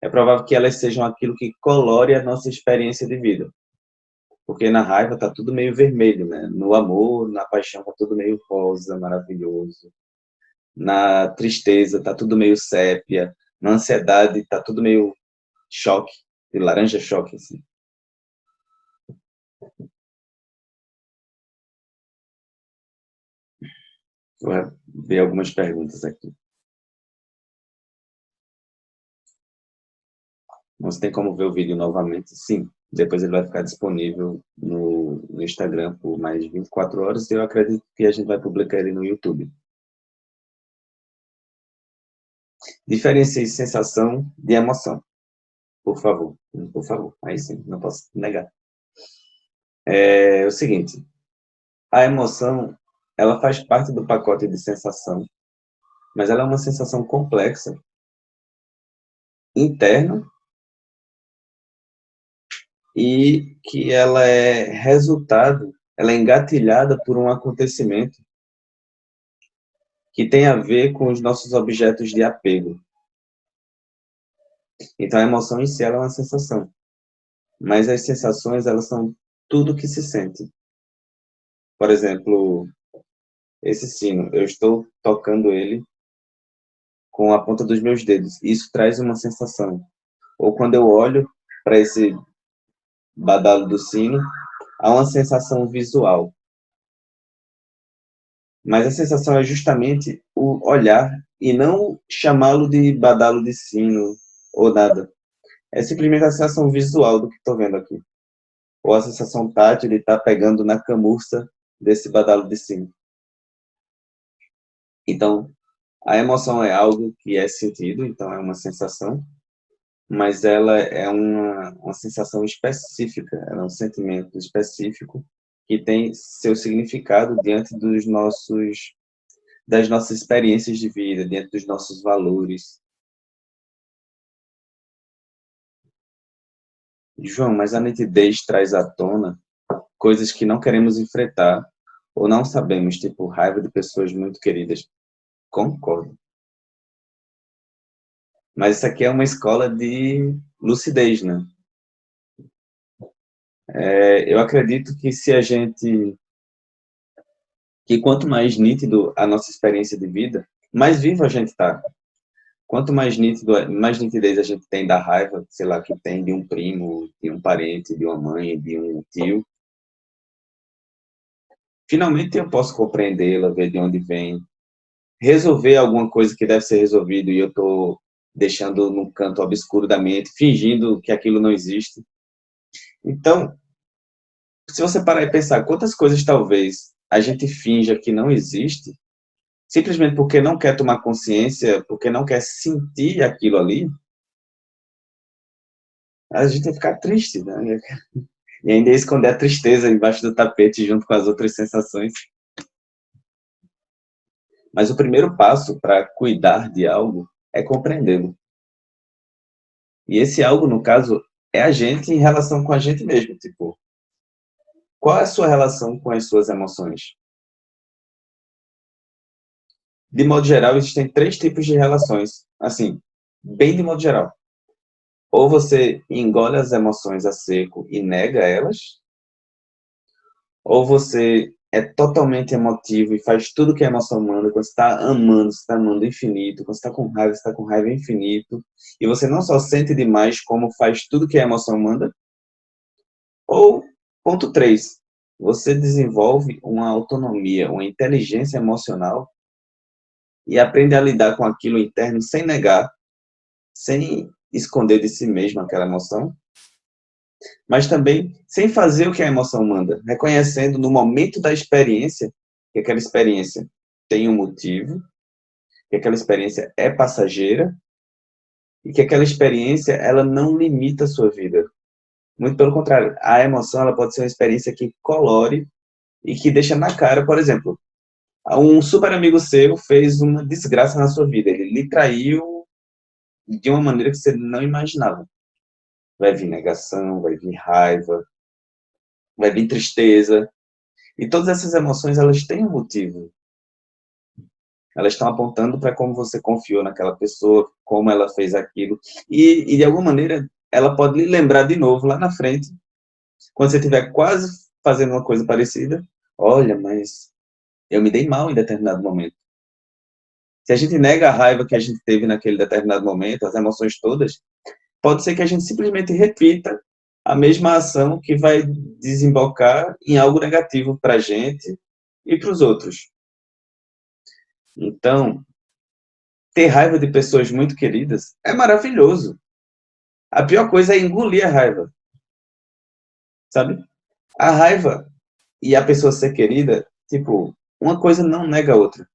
É provável que elas sejam aquilo que colore a nossa experiência de vida. Porque na raiva está tudo meio vermelho, né? No amor, na paixão está tudo meio rosa, maravilhoso. Na tristeza está tudo meio sépia. Na ansiedade está tudo meio choque, de laranja choque, assim. Vou ver algumas perguntas aqui. Você tem como ver o vídeo novamente? Sim. Depois ele vai ficar disponível no Instagram por mais 24 horas e eu acredito que a gente vai publicar ele no YouTube. Diferencie sensação de emoção, por favor. Por favor. Aí sim, não posso negar. É o seguinte, a emoção, ela faz parte do pacote de sensação, mas ela é uma sensação complexa, interna, e que ela é resultado, ela é engatilhada por um acontecimento que tem a ver com os nossos objetos de apego. Então, a emoção em si ela é uma sensação, mas as sensações, elas são tudo que se sente. Por exemplo, esse sino, eu estou tocando ele com a ponta dos meus dedos. Isso traz uma sensação. Ou quando eu olho para esse badalo do sino, há uma sensação visual. Mas a sensação é justamente o olhar e não chamá-lo de badalo de sino ou nada. É simplesmente a sensação visual do que estou vendo aqui. Ou a sensação tátil de estar pegando na camurça desse badalo de sino. Então, a emoção é algo que é sentido, então é uma sensação, mas ela é uma sensação específica, ela é um sentimento específico que tem seu significado diante das nossas experiências de vida, diante dos nossos valores. João, mas a nitidez traz à tona coisas que não queremos enfrentar ou não sabemos, tipo raiva de pessoas muito queridas. Concordo. Mas isso aqui é uma escola de lucidez, né? Eu acredito que que quanto mais nítido a nossa experiência de vida, mais vivo a gente está. Quanto mais nítido, mais nitidez a gente tem da raiva, sei lá, que tem de um primo, de um parente, de uma mãe, de um tio, finalmente eu posso compreendê-la, ver de onde vem, resolver alguma coisa que deve ser resolvido e eu estou deixando num canto obscuro da mente, fingindo que aquilo não existe. Então, se você parar e pensar quantas coisas talvez a gente finja que não existe, simplesmente porque não quer tomar consciência, porque não quer sentir aquilo ali, a gente vai ficar triste, né? E ainda esconder a tristeza embaixo do tapete junto com as outras sensações. Mas o primeiro passo para cuidar de algo é compreendê-lo. E esse algo, no caso, é a gente em relação com a gente mesmo. Tipo, qual é a sua relação com as suas emoções? De modo geral, existem três tipos de relações. Assim, bem de modo geral. Ou você engole as emoções a seco e nega elas, ou você é totalmente emotivo e faz tudo que a emoção manda, quando você está amando, você está amando infinito, quando você está com raiva, você está com raiva infinito, e você não só sente demais, como faz tudo que a emoção manda. Ou, ponto 3, você desenvolve uma autonomia, uma inteligência emocional e aprende a lidar com aquilo interno sem negar, sem esconder de si mesmo aquela emoção, mas também sem fazer o que a emoção manda, reconhecendo no momento da experiência que aquela experiência tem um motivo, que aquela experiência é passageira e que aquela experiência ela não limita a sua vida. Muito pelo contrário, a emoção ela pode ser uma experiência que colore e que deixa na cara, por exemplo, um super amigo seu fez uma desgraça na sua vida, ele lhe traiu de uma maneira que você não imaginava. Vai vir negação, vai vir raiva, vai vir tristeza, e todas essas emoções, elas têm um motivo. Elas estão apontando para como você confiou naquela pessoa, como ela fez aquilo. E, de alguma maneira, ela pode lhe lembrar de novo lá na frente, quando você estiver quase fazendo uma coisa parecida. Olha, mas eu me dei mal em determinado momento. Se a gente nega a raiva que a gente teve naquele determinado momento, as emoções todas, pode ser que a gente simplesmente repita a mesma ação que vai desembocar em algo negativo para a gente e para os outros. Então, ter raiva de pessoas muito queridas é maravilhoso. A pior coisa é engolir a raiva, sabe? A raiva e a pessoa ser querida, tipo, uma coisa não nega a outra.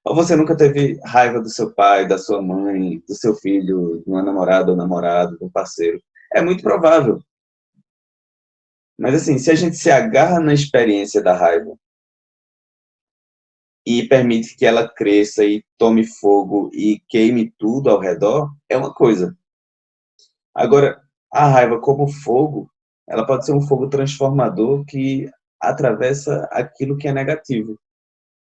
Ou você nunca teve raiva do seu pai, da sua mãe, do seu filho, de uma namorada ou namorado, de um parceiro. É muito provável. Mas assim, se a gente se agarra na experiência da raiva e permite que ela cresça e tome fogo e queime tudo ao redor, é uma coisa. Agora, a raiva como fogo, ela pode ser um fogo transformador que atravessa aquilo que é negativo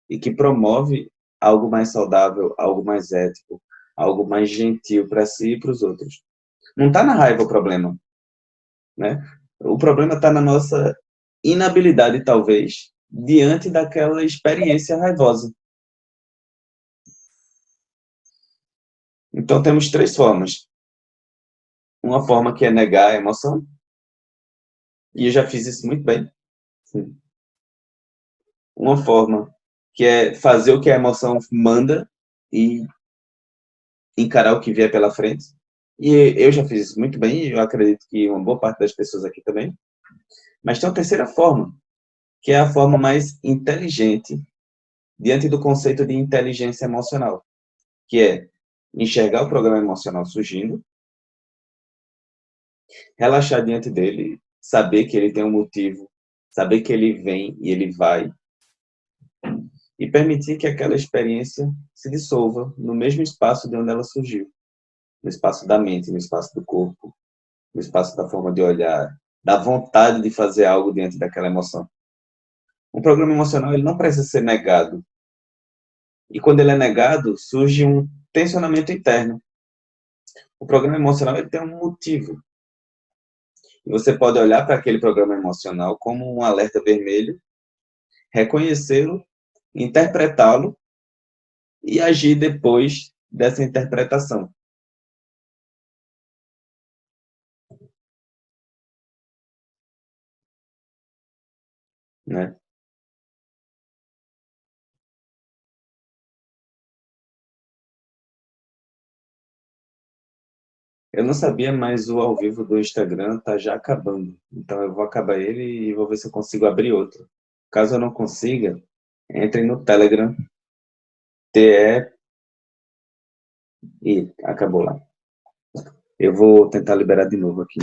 e que promove algo mais saudável, algo mais ético, algo mais gentil para si e para os outros. Não está na raiva o problema, né? O problema está na nossa inabilidade, talvez, diante daquela experiência raivosa. Então, temos três formas. Uma forma que é negar a emoção, e eu já fiz isso muito bem. Uma forma que é fazer o que a emoção manda e encarar o que vier pela frente. E eu já fiz isso muito bem, e eu acredito que uma boa parte das pessoas aqui também. Mas tem uma terceira forma, que é a forma mais inteligente diante do conceito de inteligência emocional, que é enxergar o programa emocional surgindo, relaxar diante dele, saber que ele tem um motivo, saber que ele vem e ele vai, e permitir que aquela experiência se dissolva no mesmo espaço de onde ela surgiu, no espaço da mente, no espaço do corpo, no espaço da forma de olhar, da vontade de fazer algo diante daquela emoção. Um programa emocional ele não precisa ser negado. E quando ele é negado, surge um tensionamento interno. O programa emocional ele tem um motivo. Você pode olhar para aquele programa emocional como um alerta vermelho, reconhecê-lo, interpretá-lo e agir depois dessa interpretação, né? Eu não sabia, mas o ao vivo do Instagram tá já acabando. Então eu vou acabar ele e vou ver se eu consigo abrir outro. Caso eu não consiga, entre no Telegram, TE, e acabou lá. Eu vou tentar liberar de novo aqui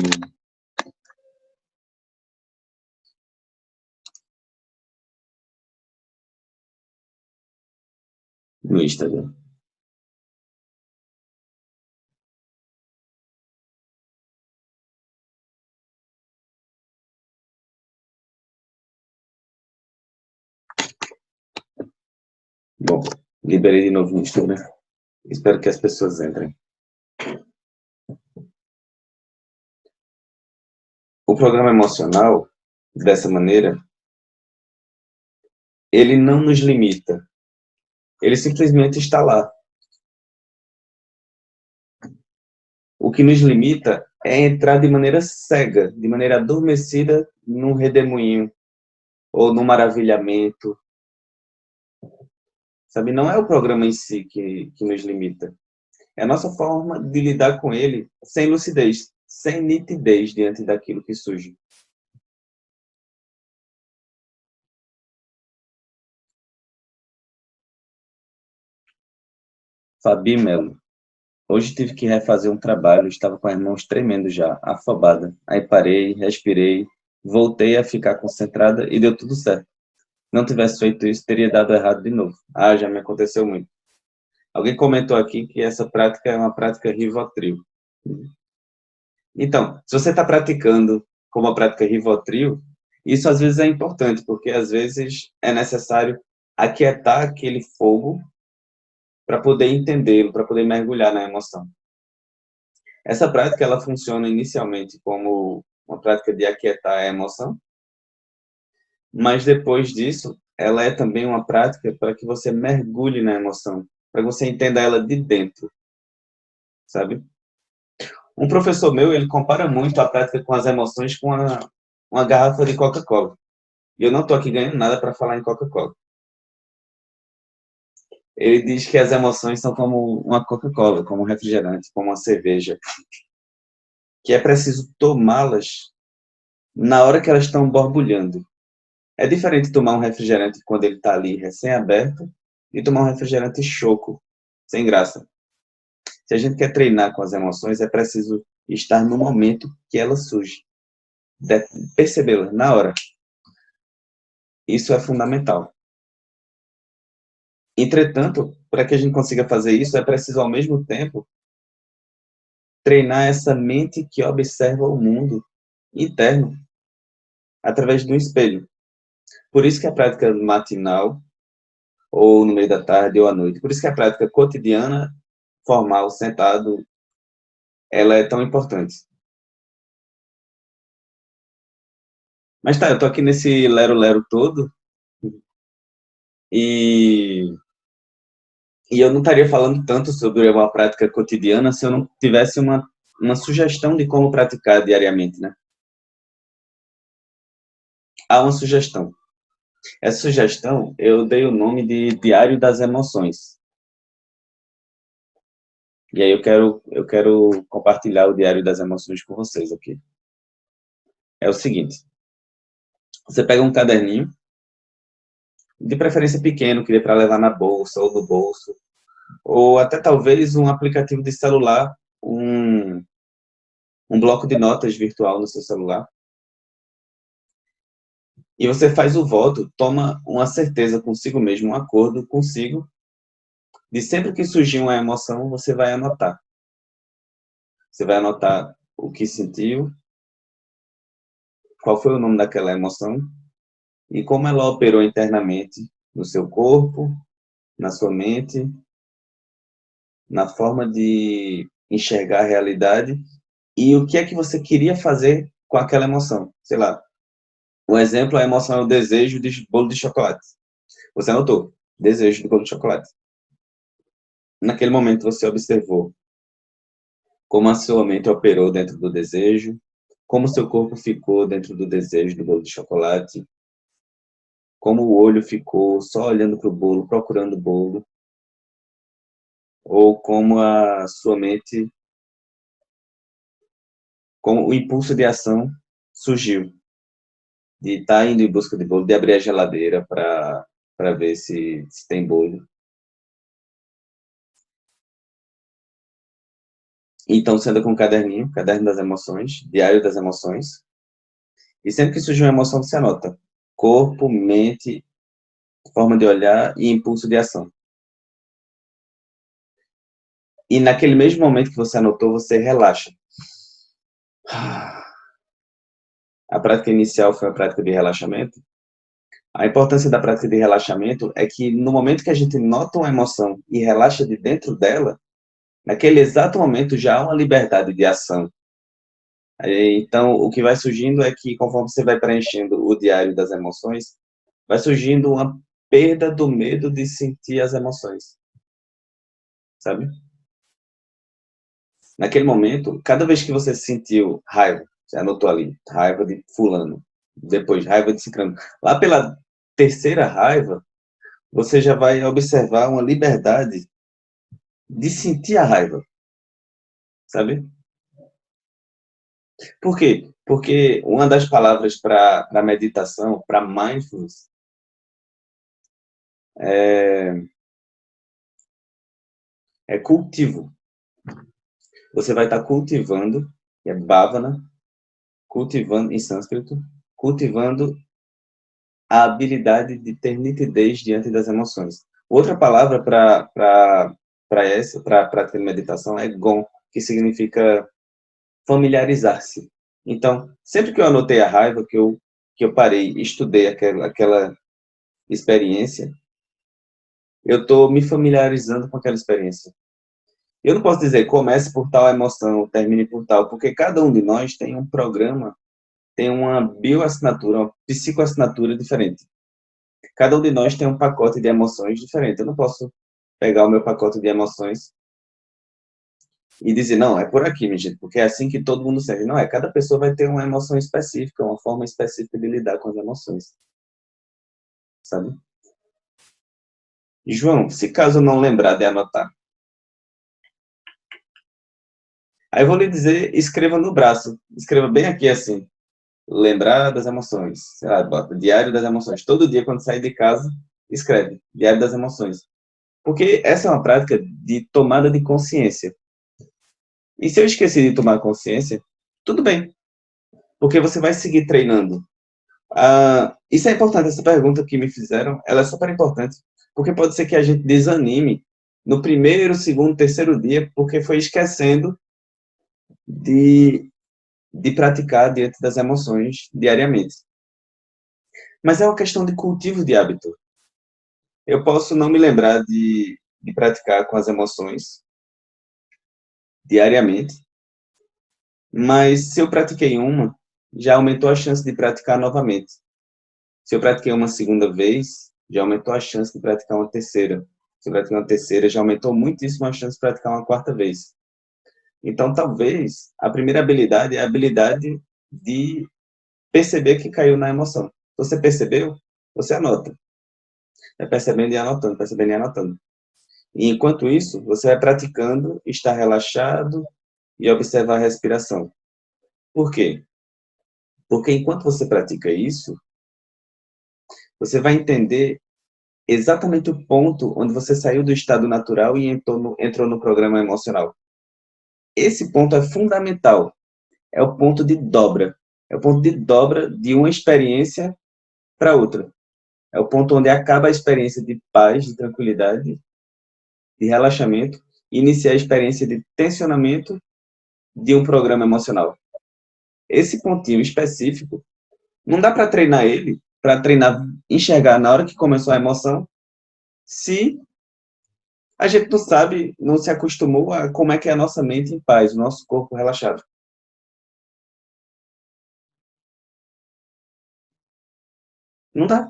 no Instagram. Bom, liberei de novo no Instagram. Espero que as pessoas entrem. O programa emocional, dessa maneira, ele não nos limita. Ele simplesmente está lá. O que nos limita é entrar de maneira cega, de maneira adormecida num redemoinho ou num maravilhamento, sabe? Não é o programa em si que nos limita. É a nossa forma de lidar com ele sem lucidez, sem nitidez diante daquilo que surge. Fabi Melo. Hoje tive que refazer um trabalho, estava com as mãos tremendo já, afobada. Aí parei, respirei, voltei a ficar concentrada e deu tudo certo. Não tivesse feito isso, teria dado errado de novo. Ah, já me aconteceu muito. Alguém comentou aqui que essa prática é uma prática Rivotril. Então, se você está praticando como a prática Rivotril, isso às vezes é importante, porque às vezes é necessário aquietar aquele fogo para poder entendê-lo, para poder mergulhar na emoção. Essa prática ela funciona inicialmente como uma prática de aquietar a emoção, mas depois disso, ela é também uma prática para que você mergulhe na emoção, para que você entenda ela de dentro, sabe? Um professor meu, ele compara muito a prática com as emoções com uma garrafa de Coca-Cola. E eu não estou aqui ganhando nada para falar em Coca-Cola. Ele diz que as emoções são como uma Coca-Cola, como um refrigerante, como uma cerveja, que é preciso tomá-las na hora que elas estão borbulhando. É diferente tomar um refrigerante quando ele está ali recém-aberto e tomar um refrigerante choco, sem graça. Se a gente quer treinar com as emoções, é preciso estar no momento que ela surge, percebê-la na hora. Isso é fundamental. Entretanto, para que a gente consiga fazer isso, é preciso, ao mesmo tempo, treinar essa mente que observa o mundo interno através do espelho. Por isso que a prática matinal, ou no meio da tarde ou à noite, por isso que a prática cotidiana, formal, sentado, ela é tão importante. Mas tá, eu tô aqui nesse lero-lero todo e, e eu não estaria falando tanto sobre uma prática cotidiana se eu não tivesse uma sugestão de como praticar diariamente, né? Há uma sugestão. Essa sugestão eu dei o nome de Diário das Emoções. E aí eu quero compartilhar o Diário das Emoções com vocês aqui. É o seguinte, você pega um caderninho, de preferência pequeno, que dê para levar na bolsa ou no bolso, ou até talvez um aplicativo de celular, um bloco de notas virtual no seu celular. E você faz o voto, toma uma certeza consigo mesmo, um acordo consigo, de sempre que surgir uma emoção, você vai anotar. Você vai anotar o que sentiu, qual foi o nome daquela emoção e como ela operou internamente no seu corpo, na sua mente, na forma de enxergar a realidade e o que é que você queria fazer com aquela emoção. Sei lá, um exemplo, a emoção é o desejo de bolo de chocolate. Você anotou, desejo de bolo de chocolate. Naquele momento você observou como a sua mente operou dentro do desejo, como o seu corpo ficou dentro do desejo do bolo de chocolate, como o olho ficou só olhando para o bolo, procurando o bolo, ou como a sua mente, como o impulso de ação surgiu, de estar indo em busca de bolo, de abrir a geladeira para ver se tem bolo. Então, você anda com um caderninho, caderno das emoções, diário das emoções, e sempre que surge uma emoção, você anota corpo, mente, forma de olhar e impulso de ação. E naquele mesmo momento que você anotou, você relaxa. A prática inicial foi a prática de relaxamento. A importância da prática de relaxamento é que no momento que a gente nota uma emoção e relaxa de dentro dela, naquele exato momento já há uma liberdade de ação. Então, o que vai surgindo é que, conforme você vai preenchendo o diário das emoções, vai surgindo uma perda do medo de sentir as emoções, sabe? Naquele momento, cada vez que você sentiu raiva, você anotou ali, raiva de fulano, depois raiva de ciclano, lá pela terceira raiva, você já vai observar uma liberdade de sentir a raiva, sabe? Por quê? Porque uma das palavras para meditação, para mindfulness, é cultivo. Você vai estar cultivando, que é bhavana, cultivando em sânscrito, cultivando a habilidade de ter nitidez diante das emoções. Outra palavra para a prática de meditação é gon, que significa familiarizar-se. Então, sempre que eu anotei a raiva, que eu parei e estudei aquela experiência, eu estou me familiarizando com aquela experiência. Eu não posso dizer comece por tal emoção, termine por tal, porque cada um de nós tem um programa, tem uma bioassinatura, uma psicoassinatura diferente. Cada um de nós tem um pacote de emoções diferente. Eu não posso pegar o meu pacote de emoções e dizer, não, é por aqui, minha gente, porque é assim que todo mundo sente. Não é, cada pessoa vai ter uma emoção específica, uma forma específica de lidar com as emoções, sabe? João, se caso eu não lembrar de anotar, aí eu vou lhe dizer, escreva no braço, escreva bem aqui assim, lembrar das emoções, sei lá, bota diário das emoções. Todo dia quando sair de casa, escreve diário das emoções. Porque essa é uma prática de tomada de consciência. E se eu esqueci de tomar consciência, tudo bem, porque você vai seguir treinando. Isso é importante, essa pergunta que me fizeram, ela é super importante, porque pode ser que a gente desanime no primeiro, segundo, terceiro dia, porque foi esquecendo de, de praticar diante das emoções diariamente. Mas é uma questão de cultivo de hábito. Eu posso não me lembrar de praticar com as emoções diariamente, mas se eu pratiquei uma, já aumentou a chance de praticar novamente. Se eu pratiquei uma segunda vez, já aumentou a chance de praticar uma terceira. Se eu pratiquei uma terceira, já aumentou muitíssimo a chance de praticar uma quarta vez. Então, talvez, a primeira habilidade é a habilidade de perceber que caiu na emoção. Você percebeu? Você anota. É percebendo e anotando, percebendo e anotando. E enquanto isso, você vai praticando, estar relaxado e observar a respiração. Por quê? Porque enquanto você pratica isso, você vai entender exatamente o ponto onde você saiu do estado natural e entrou no programa emocional. Esse ponto é fundamental. É o ponto de dobra. É o ponto de dobra de uma experiência para outra. É o ponto onde acaba a experiência de paz, de tranquilidade, de relaxamento, e inicia a experiência de tensionamento de um programa emocional. Esse pontinho específico, não dá para treinar ele, para treinar, enxergar na hora que começou a emoção, se a gente não sabe, não se acostumou a como é que é a nossa mente em paz, o nosso corpo relaxado. Não dá.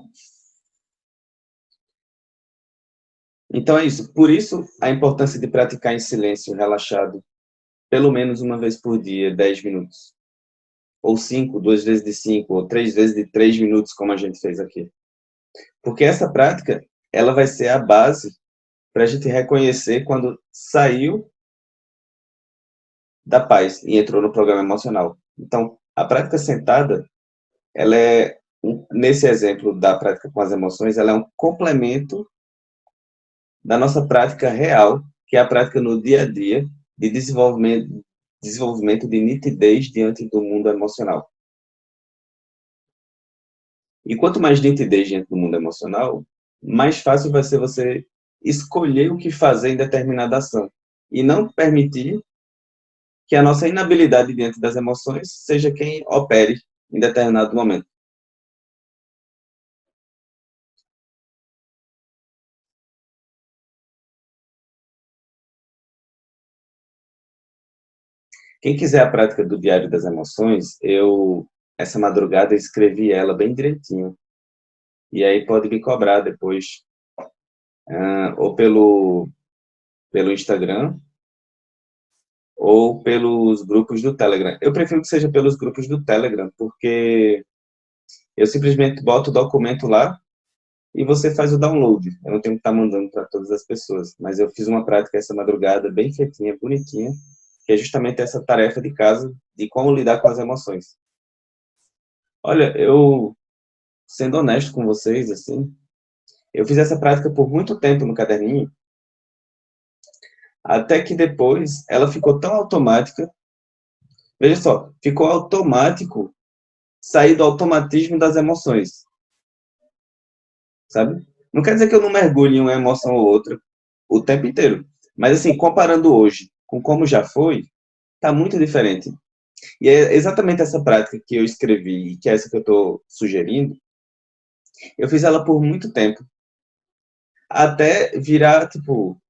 Então é isso. Por isso, a importância de praticar em silêncio, relaxado, pelo menos uma vez por dia, 10 minutos. Ou 5, 2 vezes de 5, ou 3 vezes de 3 minutos, como a gente fez aqui. Porque essa prática, ela vai ser a base para a gente reconhecer quando saiu da paz e entrou no programa emocional. Então, a prática sentada, ela é, nesse exemplo da prática com as emoções, ela é um complemento da nossa prática real, que é a prática no dia a dia de desenvolvimento de nitidez diante do mundo emocional. E quanto mais nitidez diante do mundo emocional, mais fácil vai ser você escolher o que fazer em determinada ação e não permitir que a nossa inabilidade diante das emoções seja quem opere em determinado momento. Quem quiser a prática do Diário das Emoções, essa madrugada, escrevi ela bem direitinho. E aí pode me cobrar depois, ou pelo Instagram, ou pelos grupos do Telegram. Eu prefiro que seja pelos grupos do Telegram, porque eu simplesmente boto o documento lá e você faz o download. Eu não tenho que estar mandando para todas as pessoas. Mas eu fiz uma prática essa madrugada, bem feitinha, bonitinha, que é justamente essa tarefa de casa, de como lidar com as emoções. Olha, sendo honesto com vocês, assim, eu fiz essa prática por muito tempo no caderninho, até que depois ela ficou tão automática. Veja só, ficou automático sair do automatismo das emoções, sabe? Não quer dizer que eu não mergulhe em uma emoção ou outra o tempo inteiro, mas assim, comparando hoje com como já foi, tá muito diferente. E é exatamente essa prática que eu escrevi, e que é essa que eu estou sugerindo, eu fiz ela por muito tempo, até virar, tipo,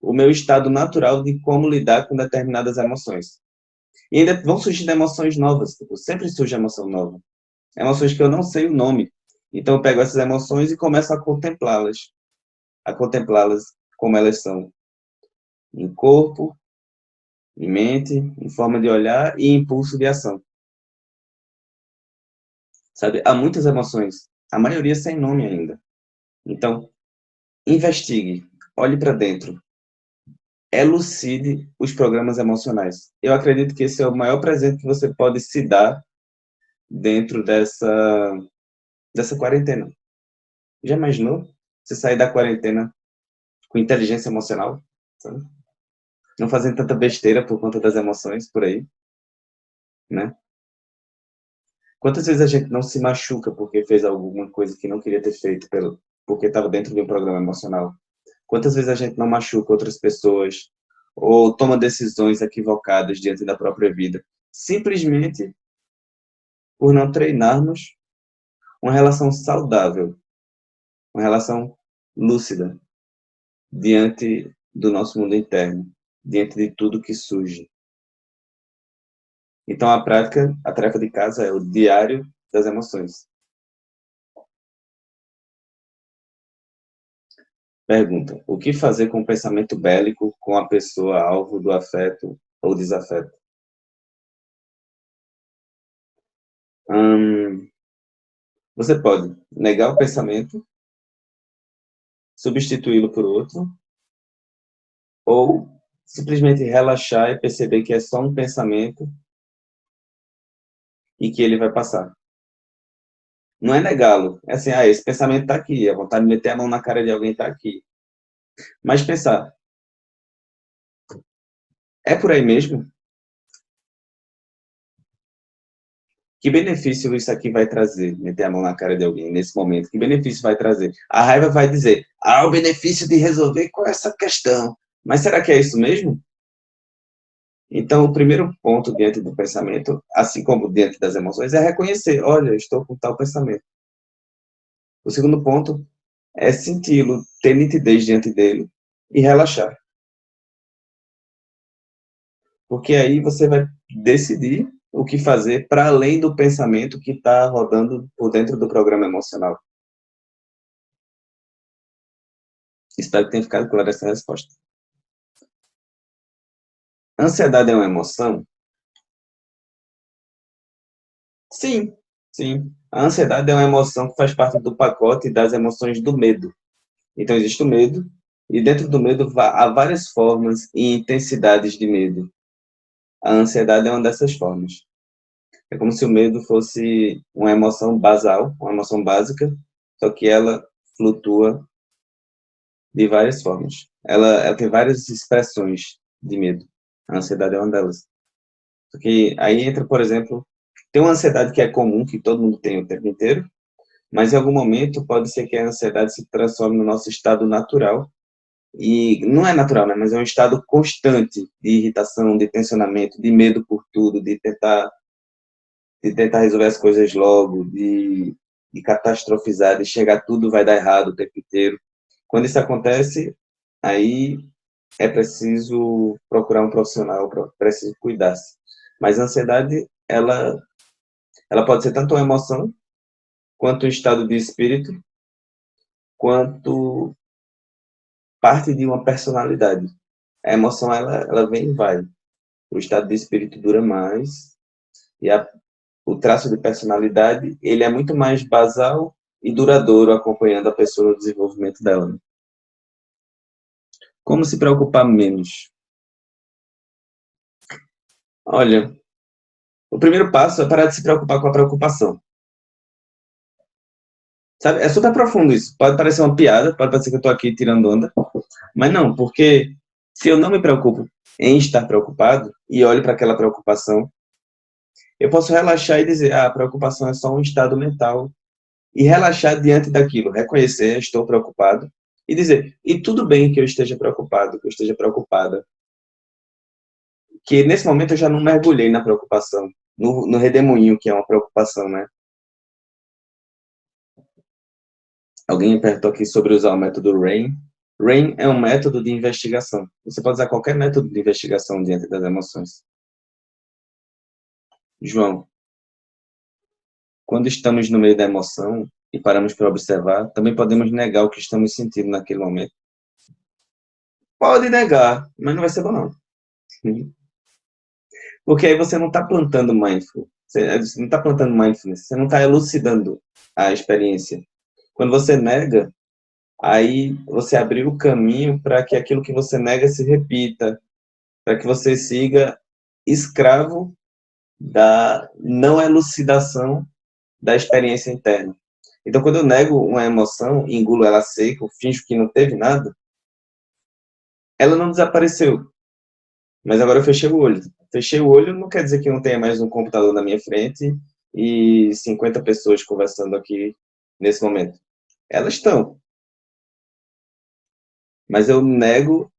o meu estado natural de como lidar com determinadas emoções. E ainda vão surgir emoções novas, tipo, sempre surge emoção nova. Emoções que eu não sei o nome. Então eu pego essas emoções e começo a contemplá-las como elas são, em corpo, em mente, em forma de olhar e impulso de ação. Sabe? Há muitas emoções, a maioria sem nome ainda. Então, investigue, olhe para dentro, elucide os programas emocionais. Eu acredito que esse é o maior presente que você pode se dar dentro dessa quarentena. Já imaginou? Você sair da quarentena com inteligência emocional? Sabe? Não fazendo tanta besteira por conta das emoções por aí, né? Quantas vezes a gente não se machuca porque fez alguma coisa que não queria ter feito porque estava dentro de um programa emocional? Quantas vezes a gente não machuca outras pessoas ou toma decisões equivocadas diante da própria vida, simplesmente por não treinarmos uma relação saudável, uma relação lúcida diante do nosso mundo interno, diante de tudo que surge. Então a tarefa de casa é o diário das emoções. Pergunta: o que fazer com o pensamento bélico com a pessoa alvo do afeto ou desafeto? Você pode negar o pensamento, substituí-lo por outro, ou simplesmente relaxar e perceber que é só um pensamento e que ele vai passar. Não é negá-lo, é assim, esse pensamento está aqui, a vontade de meter a mão na cara de alguém está aqui. Mas pensar, é por aí mesmo? Que benefício isso aqui vai trazer, meter a mão na cara de alguém nesse momento? Que benefício vai trazer? A raiva vai dizer, o benefício de resolver com essa questão. Mas será que é isso mesmo? Então, o primeiro ponto diante do pensamento, assim como diante das emoções, é reconhecer, olha, estou com tal pensamento. O segundo ponto é senti-lo, ter nitidez diante dele e relaxar. Porque aí você vai decidir o que fazer para além do pensamento que está rodando por dentro do programa emocional. Espero que tenha ficado clara essa resposta. Ansiedade é uma emoção? Sim, sim. A ansiedade é uma emoção que faz parte do pacote das emoções do medo. Então, existe o medo, e dentro do medo há várias formas e intensidades de medo. A ansiedade é uma dessas formas. É como se o medo fosse uma emoção basal, uma emoção básica, só que ela flutua de várias formas. Ela tem várias expressões de medo. A ansiedade é uma delas. Só que aí entra, por exemplo, tem uma ansiedade que é comum, que todo mundo tem o tempo inteiro, mas em algum momento pode ser que a ansiedade se transforme no nosso estado natural, e não é natural, né, mas é um estado constante de irritação, de tensionamento, de medo por tudo, de tentar resolver as coisas logo, de catastrofizar, de chegar tudo vai dar errado o tempo inteiro. Quando isso acontece, aí é preciso procurar um profissional, preciso cuidar-se. Mas a ansiedade, ela pode ser tanto uma emoção, quanto um estado de espírito, quanto parte de uma personalidade. A emoção, ela vem e vai. O estado de espírito dura mais, e o traço de personalidade, ele é muito mais basal e duradouro, acompanhando a pessoa no desenvolvimento dela. Né? Como se preocupar menos? Olha, o primeiro passo é parar de se preocupar com a preocupação. Sabe? É super profundo isso. Pode parecer uma piada, pode parecer que eu estou aqui tirando onda, mas não, porque se eu não me preocupo em estar preocupado e olho para aquela preocupação, eu posso relaxar e dizer, a preocupação é só um estado mental, e relaxar diante daquilo, reconhecer, estou preocupado, e dizer, e tudo bem que eu esteja preocupado, que eu esteja preocupada, que nesse momento eu já não mergulhei na preocupação, no redemoinho que é uma preocupação, né? Alguém perguntou aqui sobre usar o método RAIN. RAIN é um método de investigação. Você pode usar qualquer método de investigação diante das emoções. João, quando estamos no meio da emoção e paramos para observar, também podemos negar o que estamos sentindo naquele momento. Pode negar, mas não vai ser bom, não. Porque aí você não está plantando mindful. Você não está plantando mindfulness. Você não está elucidando a experiência. Quando você nega, aí você abriu o caminho para que aquilo que você nega se repita, para que você siga escravo da não elucidação da experiência interna. Então, quando eu nego uma emoção, engulo ela seca, finjo que não teve nada, ela não desapareceu. Mas agora eu fechei o olho. Fechei o olho não quer dizer que não tenha mais um computador na minha frente e 50 pessoas conversando aqui nesse momento. Elas estão. Mas eu nego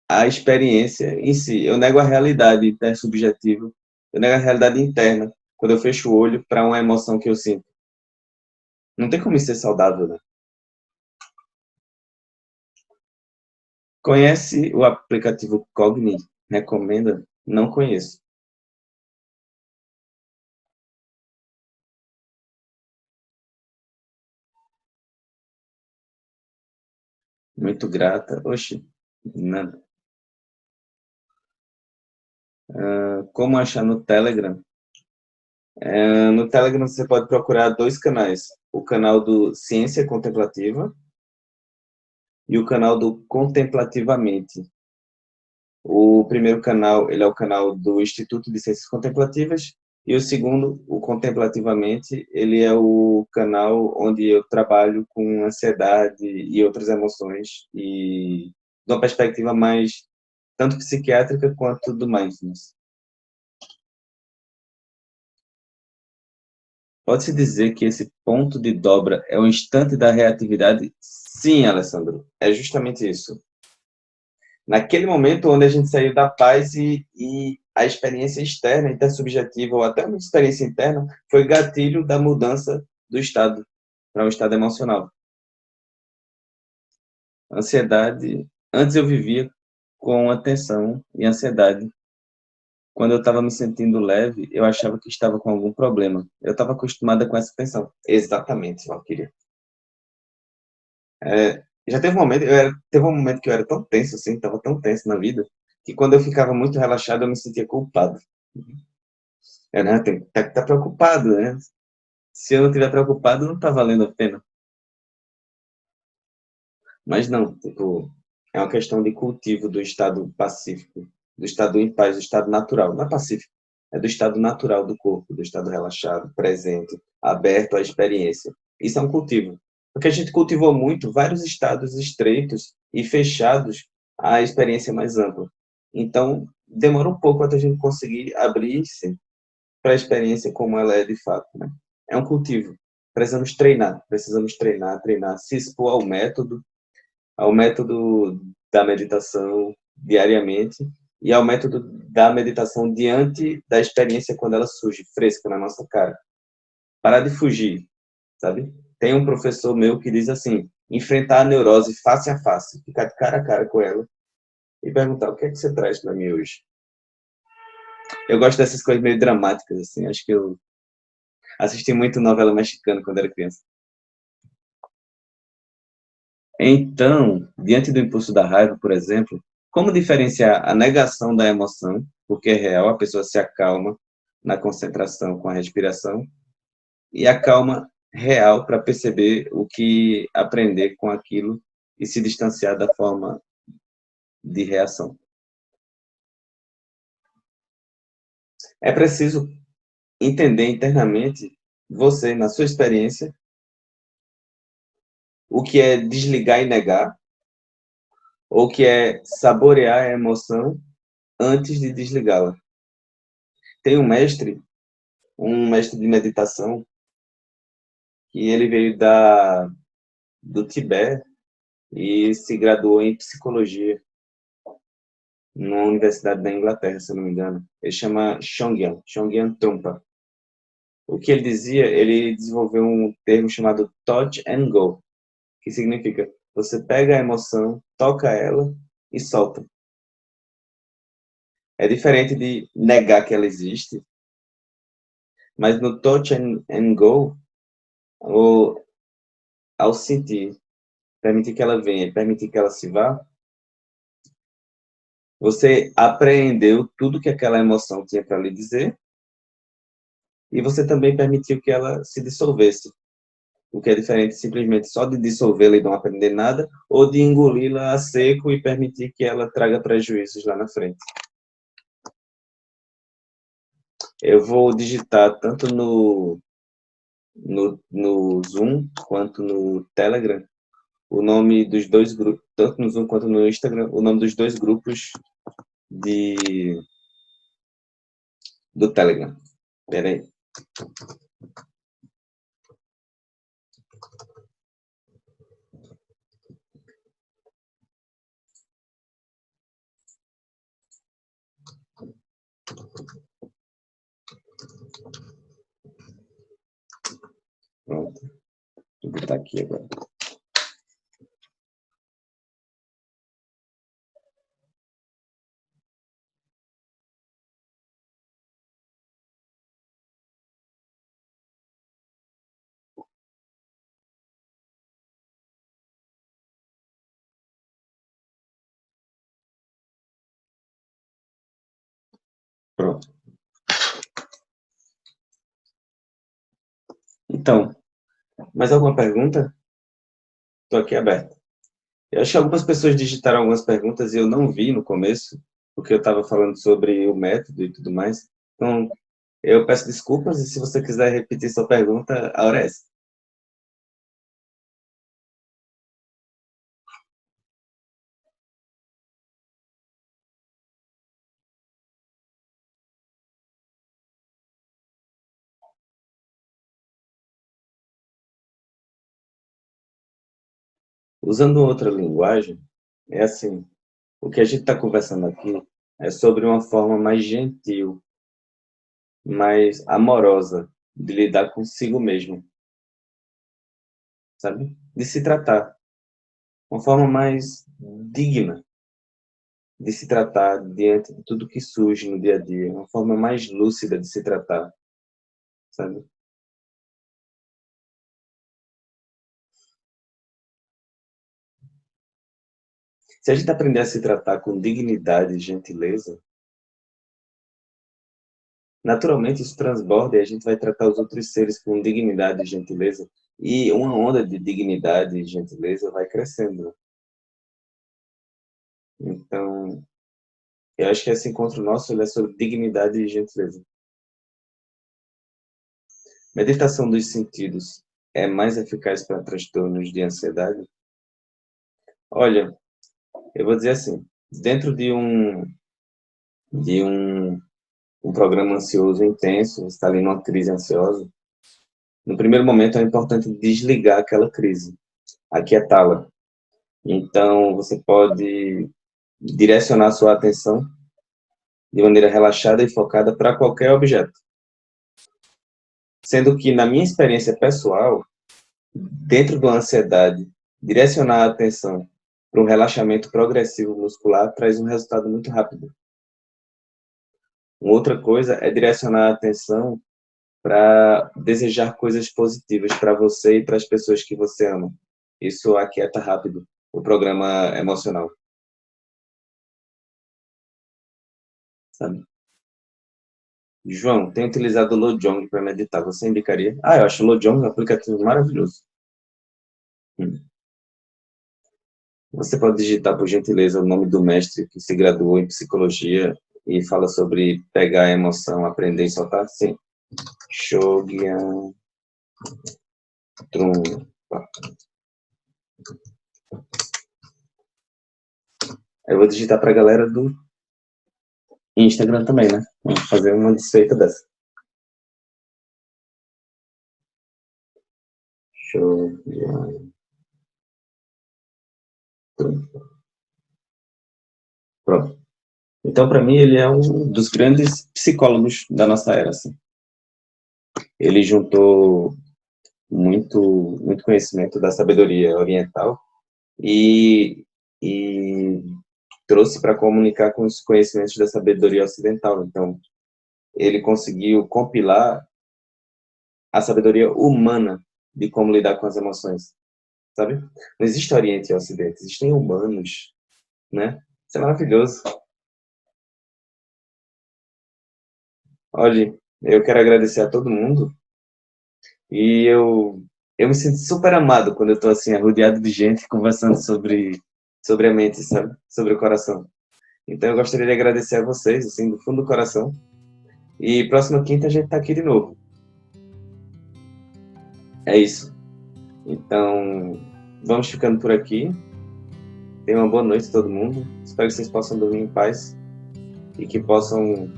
a experiência em si. Eu nego a realidade intersubjetiva. Eu nego a realidade interna quando eu fecho o olho para uma emoção que eu sinto. Não tem como isso ser saudável, né? Conhece o aplicativo Cogni? Recomenda? Não conheço. Muito grata. Oxe, nada. Como achar no Telegram? No Telegram você pode procurar dois canais. O canal do Ciência Contemplativa e o canal do Contemplativamente. O primeiro canal, ele é o canal do Instituto de Ciências Contemplativas, e o segundo, o Contemplativamente, ele é o canal onde eu trabalho com ansiedade e outras emoções, e de uma perspectiva mais tanto psiquiátrica quanto do mindfulness. Pode-se dizer que esse ponto de dobra é o instante da reatividade? Sim, Alessandro, é justamente isso. Naquele momento onde a gente saiu da paz e a experiência externa, intersubjetiva, ou até uma experiência interna, foi gatilho da mudança do estado para um estado emocional. Ansiedade, antes eu vivia com atenção e ansiedade Quando eu estava me sentindo leve, eu achava que estava com algum problema. Eu estava acostumada com essa tensão. Exatamente, Valkyria. Já teve um momento, teve um momento que eu era tão tenso assim, estava tão tenso na vida, que quando eu ficava muito relaxado, eu me sentia culpado. Né, tem que estar preocupado, né? Se eu não estiver preocupado, não está valendo a pena. Mas não, tipo, é uma questão de cultivo do estado pacífico, do estado em paz, do estado natural. Não é pacífico, é do estado natural do corpo, do estado relaxado, presente, aberto à experiência. Isso é um cultivo. Porque a gente cultivou muito vários estados estreitos e fechados à experiência mais ampla. Então, demora um pouco até a gente conseguir abrir-se para a experiência como ela é de fato, né? É um cultivo. Precisamos treinar, treinar, se expor ao método da meditação diariamente e ao método da meditação diante da experiência quando ela surge fresca na nossa cara. Parar de fugir, sabe? Tem um professor meu que diz assim: enfrentar a neurose face a face, ficar de cara a cara com ela e perguntar: o que é que você traz para mim hoje? Eu gosto dessas coisas meio dramáticas, assim. Acho que eu assisti muito novela mexicana quando era criança. Então, diante do impulso da raiva, por exemplo, como diferenciar a negação da emoção, porque é real, a pessoa se acalma na concentração com a respiração, e a calma real para perceber o que aprender com aquilo e se distanciar da forma de reação. É preciso entender internamente, você, na sua experiência, o que é desligar e negar, ou o que é saborear a emoção antes de desligá-la. Tem um mestre de meditação, que ele veio do Tibete e se graduou em psicologia numa universidade da Inglaterra, se eu não me engano. Ele chama Shongyan Trungpa. O que ele dizia, ele desenvolveu um termo chamado touch and go, que significa você pega a emoção, toca ela e solta. É diferente de negar que ela existe, mas no touch and go, ou, ao sentir, permitir que ela venha, permitir que ela se vá, você apreendeu tudo que aquela emoção tinha para lhe dizer e você também permitiu que ela se dissolvesse, o que é diferente simplesmente só de dissolvê-la e não aprender nada, ou de engoli-la a seco e permitir que ela traga prejuízos lá na frente. Eu vou digitar tanto no Zoom quanto no Telegram o nome dos dois grupos, tanto no Zoom quanto no Instagram, o nome dos dois grupos de, do Telegram. Espera aí. Pronto. Vou botar aqui agora. Pronto. Então, mais alguma pergunta? Estou aqui aberto. Eu acho que algumas pessoas digitaram algumas perguntas e eu não vi no começo, porque eu estava falando sobre o método e tudo mais. Então, eu peço desculpas e se você quiser repetir sua pergunta, a hora é essa. Usando outra linguagem, é assim, o que a gente está conversando aqui é sobre uma forma mais gentil, mais amorosa de lidar consigo mesmo, sabe? De se tratar, uma forma mais digna. de se tratar diante de tudo que surge no dia a dia, uma forma mais lúcida de se tratar, sabe? Se a gente aprender a se tratar com dignidade e gentileza, naturalmente isso transborda e a gente vai tratar os outros seres com dignidade e gentileza, e uma onda de dignidade e gentileza vai crescendo. Então, eu acho que esse encontro nosso ele é sobre dignidade e gentileza. Meditação dos sentidos é mais eficaz para transtornos de ansiedade? Olha, eu vou dizer assim, dentro de um programa ansioso intenso, você está ali numa crise ansiosa, no primeiro momento é importante desligar aquela crise, aquietá-la. Então, você pode direcionar sua atenção de maneira relaxada e focada para qualquer objeto. Sendo que, na minha experiência pessoal, dentro da ansiedade, direcionar a atenção para um relaxamento progressivo muscular traz um resultado muito rápido. Uma outra coisa é direcionar a atenção para desejar coisas positivas para você e para as pessoas que você ama. Isso aquieta rápido o programa emocional, sabe? João, tenho utilizado o Lojong para meditar. Você indicaria? Ah, eu acho o Lojong um aplicativo maravilhoso. Você pode digitar, por gentileza, o nome do mestre que se graduou em psicologia e fala sobre pegar a emoção, aprender e soltar? Sim. Shogyan Trungpa. Eu vou digitar para a galera do Instagram também, né? Vamos fazer uma desfeita dessa. Shogyan Trungpa. Pronto. Então, para mim, ele é um dos grandes psicólogos da nossa era. Assim. Ele juntou muito conhecimento da sabedoria oriental e, e trouxe para comunicar com os conhecimentos da sabedoria ocidental. Então, ele conseguiu compilar a sabedoria humana de como lidar com as emoções, sabe? Não existe Oriente e Ocidente, existem humanos, né? Isso é maravilhoso. Olha, eu quero agradecer a todo mundo e eu me sinto super amado quando eu estou assim, rodeado de gente conversando sobre a mente, sabe? Sobre o coração. Então eu gostaria de agradecer a vocês, assim, do fundo do coração. E próxima quinta a gente está aqui de novo. É isso. Então, vamos ficando por aqui. Tenham uma boa noite todo mundo. Espero que vocês possam dormir em paz e que possam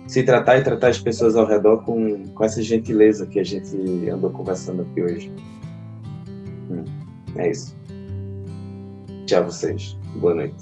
se tratar e tratar as pessoas ao redor com essa gentileza que a gente andou conversando aqui hoje. É isso. Tchau, vocês. Boa noite.